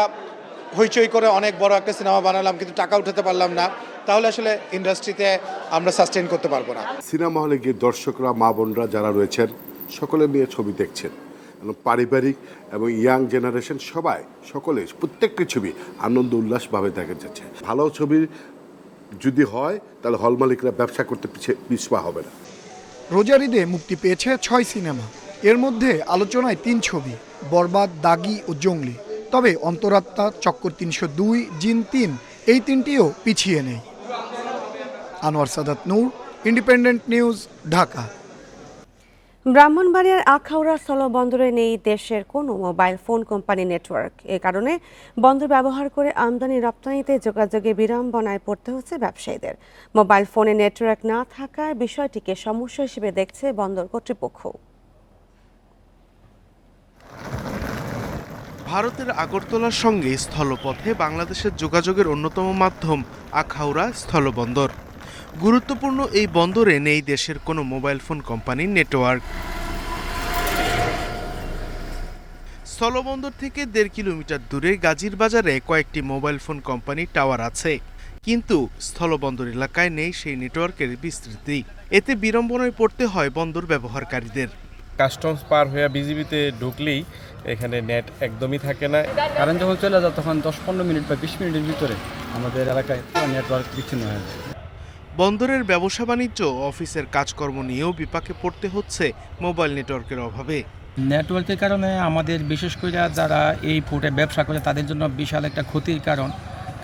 হইচই করে অনেক বড় একটা সিনেমা বানালাম কিন্তু টাকা উঠাতে পারলাম না, তাহলে আসলে ইন্ডাস্ট্রিতে আমরা সাস্টেইন করতে পারবো না। সিনেমা হলে গিয়ে দর্শকরা, মা বোনরা যারা রয়েছেন সকলে নিয়ে ছবি দেখছেন, পারিবারিক এবং ইয়াং জেনারেশন সকলে প্রত্যেকটি ছবি আনন্দ উল্লাসভাবে দেখা যাচ্ছে। ভালো ছবি যদি হয় তাহলে হল মালিকরা ব্যবসা করতে পিছপা হবে না। রোজার ঈদে মুক্তি পেয়েছে 6 সিনেমা, এর মধ্যে আলোচনায় 3 ছবি, বরবাদ, দাগি ও জঙ্গলি। তবে অন্তরাত্মা, চক্কর 302, জিন 3 এই 3টিও পিছিয়ে নেই। আনোয়ার সাদাত নূর, ইন্ডিপেন্ডেন্ট নিউজ, ঢাকা। ব্রাহ্মণবাড়িয়ার আখাউড়া স্থলবন্দরে নেই দেশের কোনো মোবাইল ফোন কোম্পানি নেটওয়ার্ক। এ কারণে বন্দর ব্যবহার করে আমদানি রপ্তানিতে যোগাযোগে বিড়ম্বনায় পড়তে হচ্ছে ব্যবসায়ীদের। মোবাইল ফোনে নেটওয়ার্ক না থাকার বিষয়টিকে সমস্যা হিসেবে দেখছে বন্দর কর্তৃপক্ষ। ভারতের আগরতলার সঙ্গে স্থলপথে বাংলাদেশের যোগাযোগের অন্যতম মাধ্যম আখাউড়া স্থলবন্দর। গুরুত্বপূর্ণ এই বন্দরে নেই দেশের কোনো মোবাইল ফোন কোম্পানির নেটওয়ার্ক। স্থলবন্দর থেকে 1.5 কিলোমিটার দূরে গাজীর বাজারে কয়েকটি মোবাইল ফোন কোম্পানির টাওয়ার আছে, কিন্তু স্থলবন্দর এলাকায় নেই সেই নেটওয়ার্কের বিস্তৃতি। এতে বিড়ম্বনায় পড়তে হয় বন্দর ব্যবহারকারীদের। কাস্টমস পার হয়ে বিজিবিতে ঢুকলেই এখানে নেট একদমই থাকে না। কারণ যখন চলে যায় তখন 10-15 মিনিট বা 20 মিনিটের ভিতরে আমাদের এলাকায় নেটওয়ার্ক বিচ্ছিন্ন হয়ে যায়। বন্দরের ব্যবসা বাণিজ্য, অফিসের কাজকর্ম নিয়েও বিপাকে পড়তে হচ্ছে মোবাইল নেটওয়ার্কের অভাবে। নেটওয়ার্কের কারণে আমাদের বিশেষ করে যারা এই পোর্টে ব্যবসা করে তাদের জন্য বিশাল একটা ক্ষতির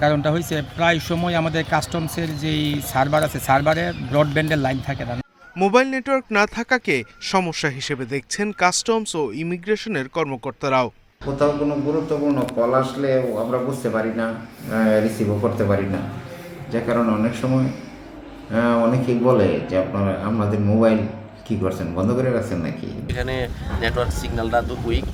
কারণটা হয়েছে প্রায় সময় আমাদের কাস্টমসের যেই সার্ভার আছে, সার্ভারে ব্রডব্যান্ডের লাইন থাকে না। মোবাইল নেটওয়ার্ক না থাকাকে সমস্যা হিসেবে দেখছেন কাস্টমস ও ইমিগ্রেশনের কর্মকর্তারাও। কোথাও কোনো গুরুত্বপূর্ণ কল আসলে আমরা বুঝতে পারি না, রিসিভও করতে পারি না, যে কারণে অনেক সময় অনেকেই বলে যে আপনারা আমাদের মোবাইল কি করছেন, বন্ধ করে রাখছেন নাকি। এখানে নেটওয়ার্ক সিগন্যালটা তো উইক,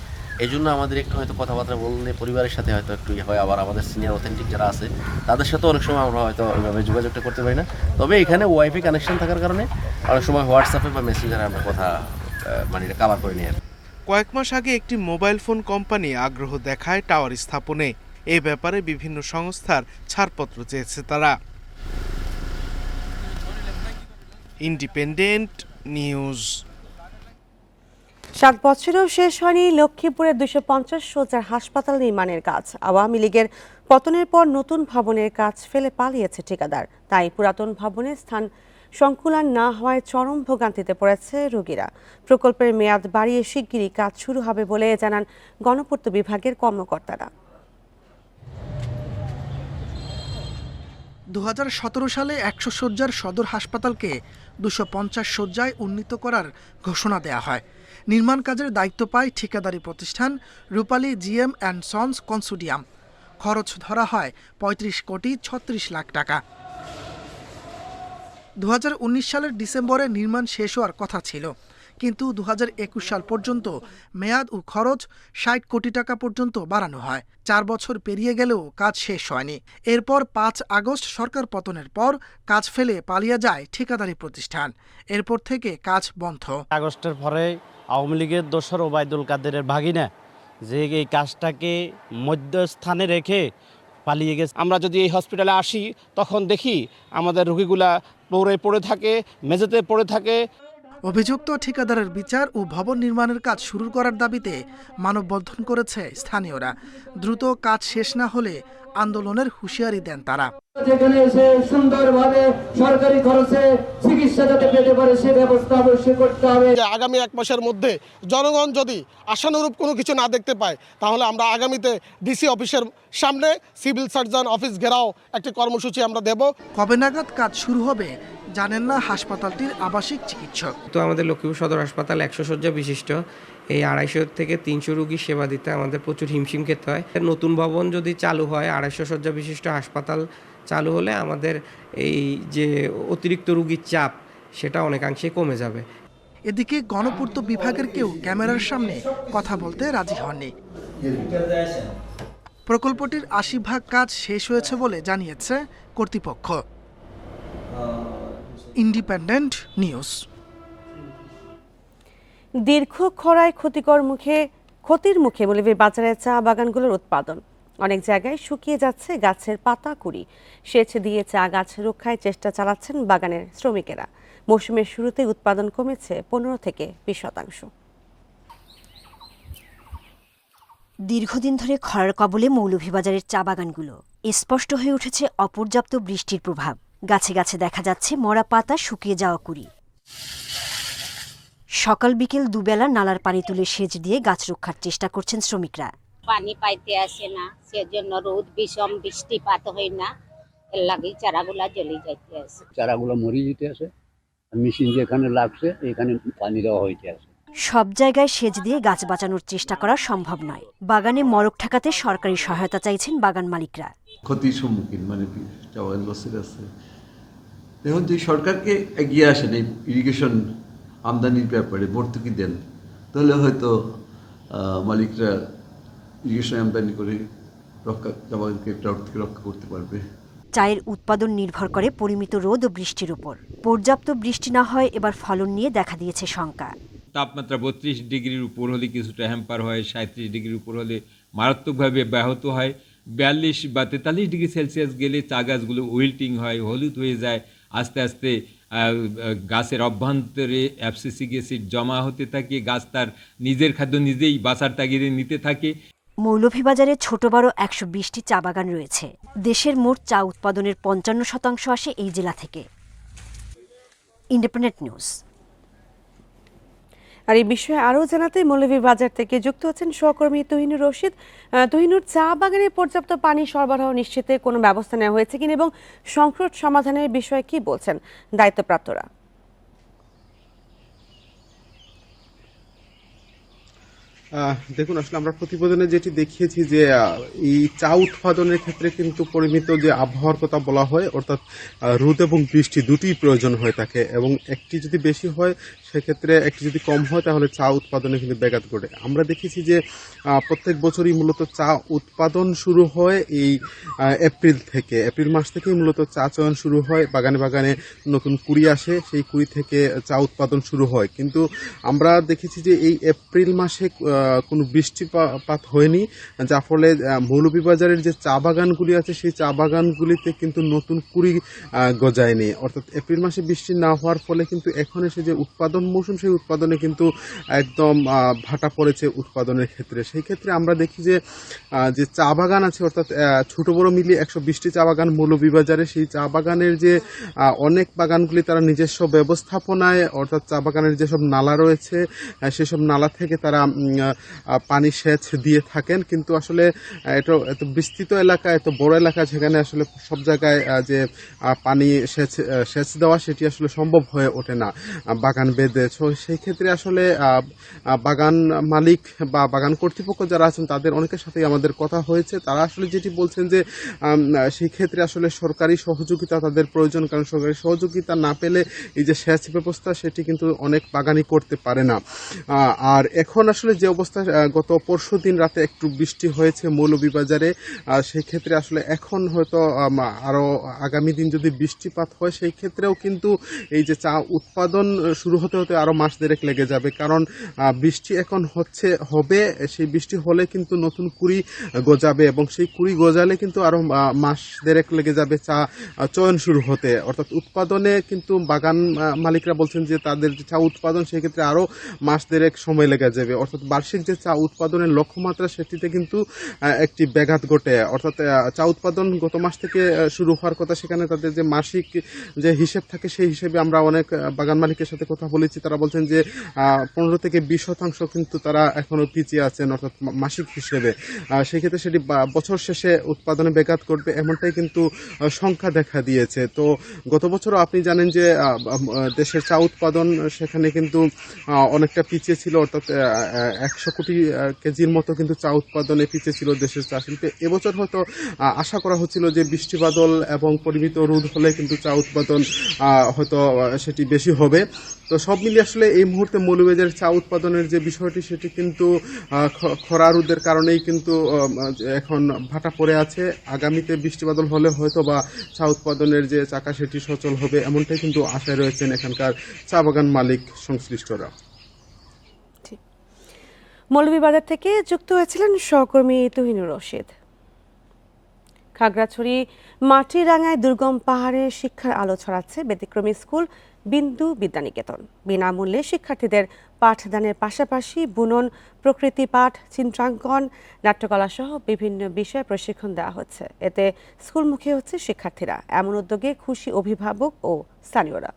এই জন্য আমাদের একটু হয়তো কথাবার্তা বললে পরিবারের সাথে হয়তো একটু হয়, আবার আমাদের সিনিয়র অথেন্টিক যারা আছে তাদের সাথে অনেক সময় আমরা হয়তো ওইভাবে যোগাযোগটা করতে পারি না। তবে এখানে ওয়াইফাই কানেকশন থাকার কারণে অনেক সময় হোয়াটসঅ্যাপে বা মেসেঞ্জারে আমরা কথা এটা কাভার করে নিই। কয়েক মাস আগে একটি মোবাইল ফোন কোম্পানি আগ্রহ দেখায় টাওয়ার স্থাপনে। এ ব্যাপারে বিভিন্ন সংস্থার ছাড়পত্র চেয়েছে তারা। Independent news. 7 বছরেও শেষ হয়নি লক্ষ্মীপুরের 250 শয্যার হাসপাতাল নির্মাণের কাজ। আওয়ামী লীগের পতনের পর নতুন ভবনের কাজ ফেলে পালিয়েছে ঠিকাদার। তাই পুরাতন ভবনের স্থান সংকুলান না হওয়ায় চরম ভোগান্তিতে পড়েছে রোগীরা। প্রকল্পের মেয়াদ বাড়িয়ে শিগগিরই কাজ শুরু হবে বলে জানান গণপূর্ত বিভাগের কর্মকর্তারা। 2017 সালে 100 শয্যার সদর হাসপাতালকে 250 শয্যায় উন্নীত করার ঘোষণা দেয়া হয়। নির্মাণ কাজের দায়িত্ব পায় ঠিকাদারি প্রতিষ্ঠান রূপালী জিএম অ্যান্ড সন্স কনসোর্টিয়াম। খরচ ধরা হয় 35,36 লাখ টাকা। 2019 সালের ডিসেম্বরে নির্মাণ শেষ হওয়ার কথা ছিল, কিন্তু 2021 সাল পর্যন্ত মেয়াদ ও খরচ 60 কোটি টাকা পর্যন্ত বাড়ানো হয়। 4 বছর পেরিয়ে গেলেও কাজ শেষ হয়নি। এরপর 5 আগস্ট সরকার পতনের পর কাজ ফেলে পালিয়ে যায় ঠিকাদারি প্রতিষ্ঠান। এরপর থেকে কাজ বন্ধ। আগস্টের পরে আওয়ামী লীগের দোসর ওবায়দুল কাদেরের ভাগিনা যে এই কাজটাকে মধ্যস্থানে রেখে পালিয়ে গেছে। আমরা যদি এই হসপিটালে আসি তখন দেখি আমাদের রোগীগুলা পড়ে থাকে, মেঝেতে পড়ে থাকে। অভিযুক্ত ঠিকাদারের বিচার ও ভবন নির্মাণের কাজ শুরু করার দাবিতে মানববন্ধন করেছে স্থানীয়রা। দ্রুত কাজ শেষ না হলে আন্দোলনের হুঁশিয়ারি দেন তারা। যেখানে এসে সুন্দরভাবে সরকারি খরচে চিকিৎসা যাতে পেতে পারে সে ব্যবস্থা অবশ্যই করতে হবে। আগামী 1 মাসের মধ্যে জনগণ যদি আশানুরূপ কোনো কিছু না দেখতে পায় তাহলে আমরা আগামীতে ডিসি অফিসের সামনে সিভিল সার্জন অফিস ঘেরাও একটি কর্মসূচি আমরা দেব। কবে নাগাদ কাজ শুরু হবে জানেন না হাসপাতালটির আবাসিক চিকিৎসক। তো আমাদের লক্ষ্মীপুর সদর হাসপাতাল 100 শয্যা বিশিষ্ট, এই 250 থেকে 300 রোগীর সেবা দিতে আমাদের প্রচুর হিমশিম খেতে হয়। নতুন ভবন যদি চালু হয়, 250 শয্যা বিশিষ্ট হাসপাতাল চালু হলে আমাদের এই যে অতিরিক্ত রোগীর চাপ সেটা অনেকাংশে কমে যাবে। এদিকে গণপূর্ত বিভাগের কেউ ক্যামেরার সামনে কথা বলতে রাজি হননি। প্রকল্পটির 80% কাজ শেষ হয়েছে বলে জানিয়েছে কর্তৃপক্ষ। Independent news. দীর্ঘ খরায় ক্ষতির মুখে মৌলভীবাজারের চা বাগানগুলোর উৎপাদন। অনেক জায়গায় শুকিয়ে যাচ্ছে গাছের পাতা কুড়ি। সেচ দিয়ে চা গাছ রক্ষায় চেষ্টা চালাচ্ছেন বাগানের শ্রমিকেরা। মৌসুমের শুরুতে উৎপাদন কমেছে 15 থেকে 20%। দীর্ঘদিন ধরে খরার কবলে মৌলভীবাজারের চা বাগানগুলো। স্পষ্ট হয়ে উঠেছে অপর্যাপ্ত বৃষ্টির প্রভাব। গাছে গাছে দেখা যাচ্ছে মরা পাতা, শুকিয়ে যাওয়া কুড়ি। সকাল বিকেল দুবেলা নালার পানি তুলে সেচ দিয়ে গাছ রক্ষার চেষ্টা করছেন শ্রমিকরা। পানি পাইতে আসে না, সেজন্য রোদ বিষম বৃষ্টিপাত হয় না, এর লাগেই চারাগুলা জ্বলে যাইতে আসে, চারাগুলো মরে যেতে আসে। মেশিন যেখানে লাগছে এখানে পানি দেওয়া হইতে আসে। সব জায়গায় সেচ দিয়ে গাছ বাঁচানোর চেষ্টা করা সম্ভব নয়। বাগানে মরক ঠেকাতে সরকারি সহায়তা চাইছেন বাগান মালিকরা। ক্ষতির সম্মুখীন চাওয়াল লসের আছে। এখন যদি সরকারকে এগিয়ে আসেন এই ইরিগেশন আমদানির ব্যাপারে ভর্তুকি দেন, তাহলে হয়তো মালিকরা ইরিগেশন আমদানি করে রক্ষা করতে পারবে। চায়ের উৎপাদন নির্ভর করে পরিমিত রোদ ও বৃষ্টির উপর। পর্যাপ্ত বৃষ্টি না হয় এবার ফলন নিয়ে দেখা দিয়েছে শঙ্কা। তাপমাত্রা 32 ডিগ্রির উপর হলে কিছুটা হ্যাম্পার হয়, 37 ডিগ্রির উপর হলে মারাত্মকভাবে ব্যাহত হয়, 42 বা 43 ডিগ্রি সেলসিয়াস গেলে চা গাছগুলো উইল্টিং হয়, হলুদ হয়ে যায়। আস্তে আস্তে গাছের অভ্যন্তরে অ্যাবসিসিক অ্যাসিড জমা হতে থাকে, গাছ তার নিজের খাদ্য নিজেই বাঁচার তাগিদে নিতে থাকে। মৌলভীবাজারে ছোট বড় 120টি চা বাগান রয়েছে। দেশের মোট চা উৎপাদনের 55% আসে এই জেলা থেকে। Independent news. আর এই বিষয়ে আরও জানাতে মৌলভীবাজার থেকে যুক্ত হচ্ছেন সহকর্মী তুহিনুর রশিদ। তুহিনুর, চা বাগানে পর্যাপ্ত পানি সরবরাহ নিশ্চিতে কোনো ব্যবস্থা নেওয়া হয়েছে কিনা এবং সংকট সমাধানের বিষয়ে কি বলছেন দায়িত্বপ্রাপ্তরা? দেখুন, আসলে আমরা প্রতিবেদনে যেটি দেখিয়েছি যে এই চা উৎপাদনের ক্ষেত্রে কিন্তু পরিমিত যে আবহাওয়ার কথা বলা হয়, অর্থাৎ রোদ এবং বৃষ্টি দুটিই প্রয়োজন হয়ে থাকে, এবং একটি যদি বেশি হয় সেক্ষেত্রে একটি যদি কম হয় তাহলে চা উৎপাদনে কিন্তু ব্যাঘাত ঘটে। আমরা দেখেছি যে প্রত্যেক বছরই মূলত চা উৎপাদন শুরু হয় এই এপ্রিল মাস থেকেই মূলত চা চয়ন শুরু হয়। বাগানে বাগানে নতুন কুড়ি আসে, সেই কুড়ি থেকে চা উৎপাদন শুরু হয়। কিন্তু আমরা দেখেছি যে এই এপ্রিল মাসে কোনো বৃষ্টিপাত হয়নি, যার ফলে মৌলভীবাজারের যে চা বাগানগুলি আছে সেই চা বাগানগুলিতে কিন্তু নতুন কুড়ি গজায়নি। অর্থাৎ এপ্রিল মাসে বৃষ্টি না হওয়ার ফলে কিন্তু এখন এসে যে উৎপাদন মৌসুম, সেই উৎপাদনে কিন্তু একদম ভাটা পড়েছে উৎপাদনের ক্ষেত্রে। সেই ক্ষেত্রে আমরা দেখি যে চা বাগান আছে, অর্থাৎ ছোট বড় মিলিয়ে 120টি চা বাগান মৌলভীবাজারে। সেই চা বাগানের যে অনেক বাগানগুলি তারা নিজস্ব ব্যবস্থাপনায়, অর্থাৎ চা বাগানের যেসব নালা রয়েছে সেসব নালা থেকে তারা পানি সেচ দিয়ে থাকেন। কিন্তু আসলে এটা এত বিস্তৃত এলাকা, এত বড় এলাকা, যেখানে আসলে সব জায়গায় যে পানি সেচ দেওয়া সেটি আসলে সম্ভব হয়ে ওঠে না বাগান বেঁধে। সেই ক্ষেত্রে আসলে বাগান মালিক বা বাগান কর্তৃপক্ষ যারা আছেন তাদের অনেকের সাথেই আমাদের কথা হয়েছে। তারা আসলে যেটি বলছেন যে সেই ক্ষেত্রে আসলে সরকারি সহযোগিতা তাদের প্রয়োজন, কারণ সরকারি সহযোগিতা না পেলে এই যে সেচ ব্যবস্থা সেটি কিন্তু অনেক বাগানই করতে পারে না। আর এখন আসলে যে অবস্থা, গত পরশু দিন রাতে একটু বৃষ্টি হয়েছে মৌলভীবাজারে, সেই ক্ষেত্রে আসলে এখন হয়তো আরও আগামী দিন যদি বৃষ্টিপাত হয় সেই ক্ষেত্রেও কিন্তু এই যে চা উৎপাদন শুরু হতে হতে আরও মাস দেড়েক লেগে যাবে। কারণ বৃষ্টি এখন হবে, সেই বৃষ্টি হলে কিন্তু নতুন কুড়ি গজাবে, এবং সেই কুড়ি গজালে কিন্তু আরও মাস দেড়েক লেগে যাবে চা চয়ন শুরু হতে। অর্থাৎ উৎপাদনে কিন্তু বাগান মালিকরা বলছেন যে তাদের যে চা উৎপাদন সেক্ষেত্রে আরও মাস দেড়েক সময় লেগে যাবে। অর্থাৎ বার্ষিক যে চা উৎপাদনের লক্ষ্যমাত্রা সেটিতে কিন্তু একটি ব্যাঘাত ঘটে। অর্থাৎ চা উৎপাদন গত মাস থেকে শুরু হওয়ার কথা, সেখানে তাদের যে মাসিক যে হিসেব থাকে সেই হিসেবে আমরা অনেক বাগান মালিকের সাথে কথা বলেছি। তারা বলছেন যে 15 থেকে 20% কিন্তু তারা এখনো পিছিয়ে আছেন, অর্থাৎ মাসিক হিসেবে। সেক্ষেত্রে সেটি বছর শেষে উৎপাদনে ব্যাঘাত ঘটবে, এমনটাই কিন্তু সংখ্যা দেখা দিয়েছে। তো গত বছরও আপনি জানেন যে দেশের চা উৎপাদন সেখানে কিন্তু অনেকটা পিছিয়ে ছিল, অর্থাৎ 100 কোটি কেজির মতো কিন্তু চা উৎপাদনে পিছিয়ে ছিল দেশের চা শিল্পে। এবছর হয়তো আশা করা হচ্ছিল যে বৃষ্টি বাদল এবং পরিমিত রোদ হলে কিন্তু চা উৎপাদন হয়তো সেটি বেশি হবে। তো সব মিলিয়ে আসলে এই মুহূর্তে মৌলভীবাজারের চা উৎপাদনের যে বিষয়টি সেটি কিন্তু খরা রোদের কারণেই কিন্তু এখন ভাটা পড়ে আছে। আগামীতে বৃষ্টি বাদল হলে হয়তো বা চা উৎপাদনের যে চাকা সেটি সচল হবে, এমনটাই কিন্তু আশায় রয়েছেন এখানকার চা বাগান মালিক সংশ্লিষ্টরা। মৌলভীবাজার থেকে যুক্ত হয়েছিলেন সহকর্মী তুহিনুর রশিদ। খাগড়াছড়ি মাটিরাঙ্গায় দুর্গম পাহাড়ে শিক্ষার আলো ছড়াচ্ছে ব্যতিক্রমী স্কুল বিন্দু বিদ্যানিকেতন। বিনামূল্যে শিক্ষার্থীদের পাঠদানের পাশাপাশি বুনন, প্রকৃতি পাঠ, চিত্রাঙ্কন, নাট্যকলা সহ বিভিন্ন বিষয়ে প্রশিক্ষণ দেওয়া হচ্ছে। এতে স্কুলমুখী হচ্ছে শিক্ষার্থীরা। এমন উদ্যোগে খুশি অভিভাবক ও স্থানীয়রা।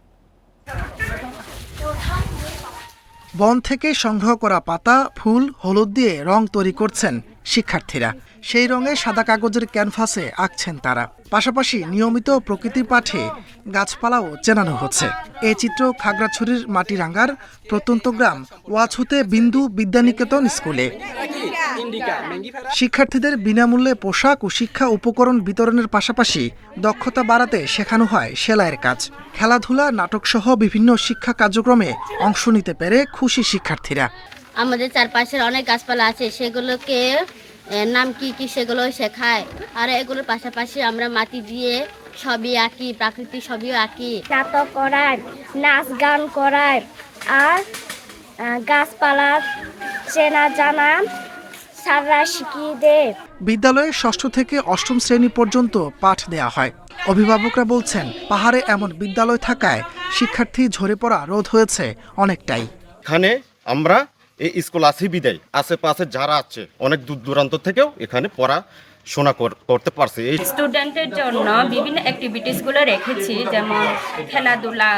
বন থেকে সংগ্রহ করা পাতা, ফুল, হলুদ দিয়ে রং তৈরি করছেন শিক্ষার্থীরা। সেই রঙে সাদা কাগজের ক্যানভাসে আঁকছেন তারা। পাশাপাশি নিয়মিত প্রকৃতি পাঠে গাছপালাও চেনানো হচ্ছে। এই চিত্র খাগড়াছড়ির মাটিরাঙ্গার প্রত্যন্ত গ্রাম ওয়াছুতে বিন্দু বিদ্যানিকেতন স্কুলে। শিক্ষার্থীদের বিনামূল্যে পোশাক ও শিক্ষা উপকরণ বিতরণের পাশাপাশি দক্ষতা বাড়াতে শেখানো হয় সেলাইয়ের কাজ। খেলাধুলা, নাটক সহ বিভিন্ন শিক্ষা কার্যক্রমে অংশ নিতে পেরে খুশি শিক্ষার্থীরা। আমাদের চারপাশের অনেক গাছপালা আছে, সেগুলোকে নাম কি কি সেগুলো শেখায়। আর এগুলোর পাশাপাশি আমরা মাটি দিয়ে ছবি আঁকি, প্রাকৃতিক ছবিও আঁকি। নাটক করায়, নাচ গান করায়, আর গাছপালা চেনা জানা স্যাররা শিখিয়ে দেয়। বিদ্যালয়ে ৬ষ্ঠ থেকে ৮ম শ্রেণী পর্যন্ত পাঠ দেয়া হয়। অভিভাবকরা বলছেন, পাহাড়ে এমন বিদ্যালয় থাকায় শিক্ষার্থী ঝরে পড়া রোধ হয়েছে অনেকটাই। এখানে আমরা এই স্কুল আছি বিদায় আশেপাশে যারা আছে অনেক দূর দূরান্ত থেকেও এখানে পড়াশোনা করতে পারছে। এই স্টুডেন্টের জন্য বিভিন্ন অ্যাক্টিভিটিসগুলো রেখেছি, যেমন খেলাধুলা,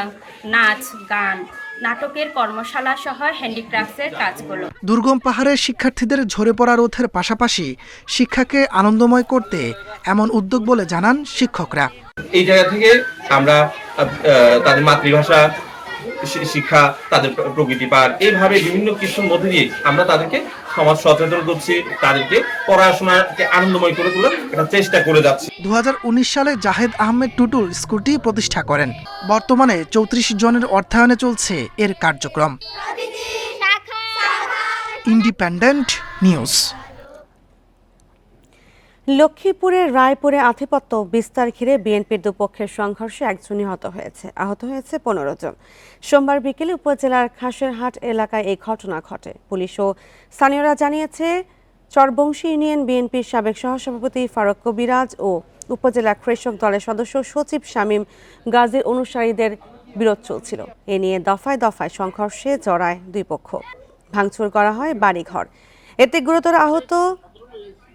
নাচ গান, নাটকের কর্মশালা সহ হ্যান্ডিক্রাফটসের কাজগুলো। দুর্গম পাহাড়ের শিক্ষার্থীদের ঝরে পড়া রোধের পাশাপাশি শিক্ষাকে আনন্দময় করতে এমন উদ্যোগ বলে জানান শিক্ষকরা। এই জায়গা থেকে আমরা তাদের মাতৃভাষা শিক্ষা, তাদের প্রকৃতি পাঠ, এইভাবে বিভিন্ন কিছুর মধ্যে দিয়ে আমরা তাদেরকে সমাজ সচেতন করছি, তাদেরকে পড়াশোনাকে আনন্দময় করে তোলার একটা চেষ্টা করে যাচ্ছি। 2019 সালে জাহেদ আহমেদ টুটুল স্কুলটি প্রতিষ্ঠা করেন। বর্তমানে 34 জনের অর্থায়নে চলছে এর কার্যক্রম। Independent news. লক্ষ্মীপুরের রায়পুরে আধিপত্য বিস্তার ঘিরে বিএনপির দুপক্ষের সংঘর্ষে একজন নিহত হয়েছে, আহত হয়েছে 15 জন। সোমবার বিকেলে উপজেলার খাসেরহাট এলাকায় এই ঘটনা ঘটে। পুলিশ ও স্থানীয়রা জানিয়েছে, চরবংশী ইউনিয়ন বিএনপির সাবেক সহসভাপতি ফারুক কবিরাজ ও উপজেলা কৃষক দলের সদস্য সচিব শামীম গাজীর অনুসারীদের বিরোধ চলছিল। এ নিয়ে দফায় দফায় সংঘর্ষে জড়ায় দুই পক্ষ। ভাঙচুর করা হয় বাড়িঘর। এতে গুরুতর আহত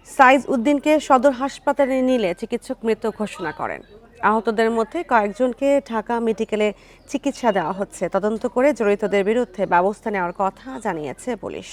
সাইজ উদ্দিনকে সদর হাসপাতালে নিলে চিকিৎসক মৃত ঘোষণা করেন। আহতদের মধ্যে কয়েকজনকে ঢাকা মেডিকেলে চিকিৎসা দেওয়া হচ্ছে। তদন্ত করে জড়িতদের বিরুদ্ধে ব্যবস্থা নেওয়ার কথা জানিয়েছে পুলিশ।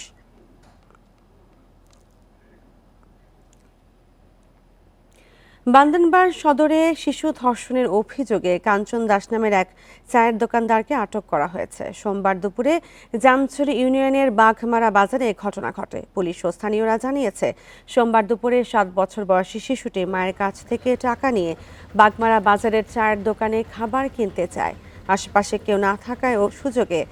বান্দরবান সদরে শিশু ধর্ষণের অভিযোগে কাঞ্চন দাস নামের এক চায়ের দোকানদারকে আটক করা হয়েছে। সোমবার দুপুরে জামছড়ি ইউনিয়নের বাঘমারা বাজারে ঘটনা ঘটে। পুলিশ ও স্থানীয়রা জানিয়েছে, সোমবার দুপুরে 7 বছর বয়সী শিশুটি মায়ের কাছ থেকে টাকা নিয়ে বাঘমারা বাজারের চায়ের দোকানে খাবার কিনতে চায়। আশেপাশে কেউ না থাকায় ও সুযোগে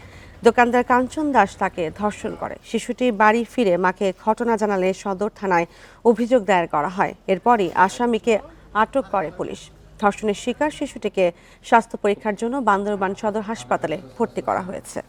দোকানদার কাঞ্চন দাস তাকে ধর্ষণ করে। শিশুটি বাড়ি ফিরে মাকে ঘটনা জানালে সদর থানায় অভিযোগ দায়ের করা হয়। এরপরই আসামিকে আটক করে পুলিশ। ধর্ষণের শিকার শিশুটিকে স্বাস্থ্য পরীক্ষার জন্য বান্দরবান সদর হাসপাতালে ভর্তি করা হয়েছে।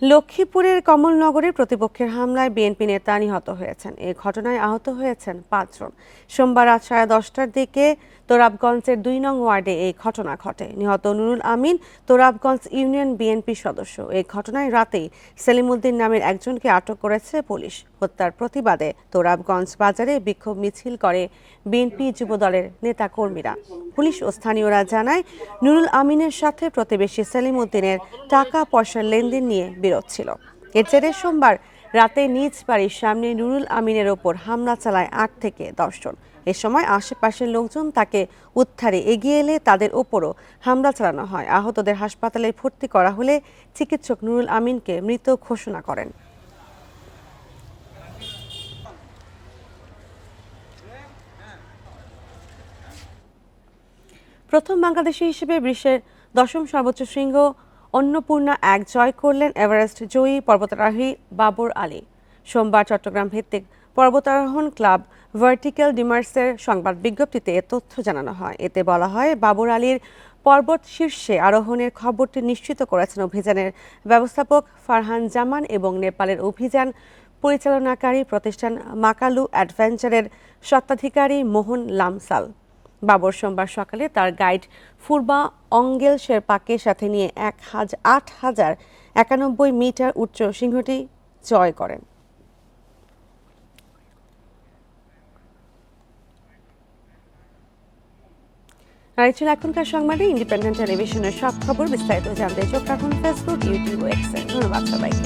লক্ষ্মীপুরের কমলনগরে প্রতিপক্ষের হামলায় বিএনপি নেতা নিহত হয়েছেন। এই ঘটনায় আহত হয়েছেন 5 জন। সোমবার রাত 10:30টার দিকে তোরাবগঞ্জের 2 নং ওয়ার্ডে এই ঘটনা ঘটে। নিহত নুরুল আমিন তোরাবগঞ্জ ইউনিয়ন বিএনপি সদস্য। এই ঘটনায় রাতেই সেলিমউদ্দিন নামের একজনকে আটক করেছে পুলিশ। হত্যার প্রতিবাদে তোরাবগঞ্জ বাজারে বিক্ষোভ মিছিল করে বিএনপি যুবদলের নেতাকর্মীরা। পুলিশ ও স্থানীয়রা জানায়, নুরুল আমিনের সাথে প্রতিবেশী সেলিমউদ্দিনের টাকা পয়সার লেনদেন নিয়ে বিরোধ ছিল। এর জেরে সোমবার রাতে নিজ বাড়ির সামনে নুরুল আমিনের ওপর হামলা চালায় 8 থেকে 10 জন। এ সময় আশেপাশের লোকজন তাকে উদ্ধারে এগিয়ে এলে তাদের ওপরও হামলা চালানো হয়। আহতদের হাসপাতালে ভর্তি করা হলে চিকিৎসক নুরুল আমিনকে মৃত ঘোষণা করেন। প্রথম বাংলাদেশি হিসেবে বিশ্বের 10ম সর্বোচ্চ শৃঙ্গ অন্নপূর্ণা 1 জয় করলেন এভারেস্ট জয়ী পর্বতারোহী বাবর আলী। সোমবার চট্টগ্রাম ভিত্তিক পর্বতারোহণ ক্লাব ভার্টিক্যাল ডিমার্সের সংবাদ বিজ্ঞপ্তিতে এ তথ্য জানানো হয়। এতে বলা হয়, বাবর আলীর পর্বত শীর্ষে আরোহণের খবরটি নিশ্চিত করেছেন অভিযানের ব্যবস্থাপক ফারহান জামান এবং নেপালের অভিযান পরিচালনাকারী প্রতিষ্ঠান মাকালু অ্যাডভেঞ্চারের স্বত্বাধিকারী মোহন লামসাল। বাবর সোমবার সকালে তার গাইড ফুরবা অঙ্গেল শেরপাকে সাথে নিয়ে 8,091 মিটার উচ্চ সিংহটি জয় করেন। আর এই ছিল এখনকার সংবাদে। ইন্ডিপেন্ডেন্ট টেলিভিশনের সব খবর বিস্তারিত জানতে চোখ রাখুন ফেসবুক, ইউটিউব ও এক্সে। ধন্যবাদ সবাইকে।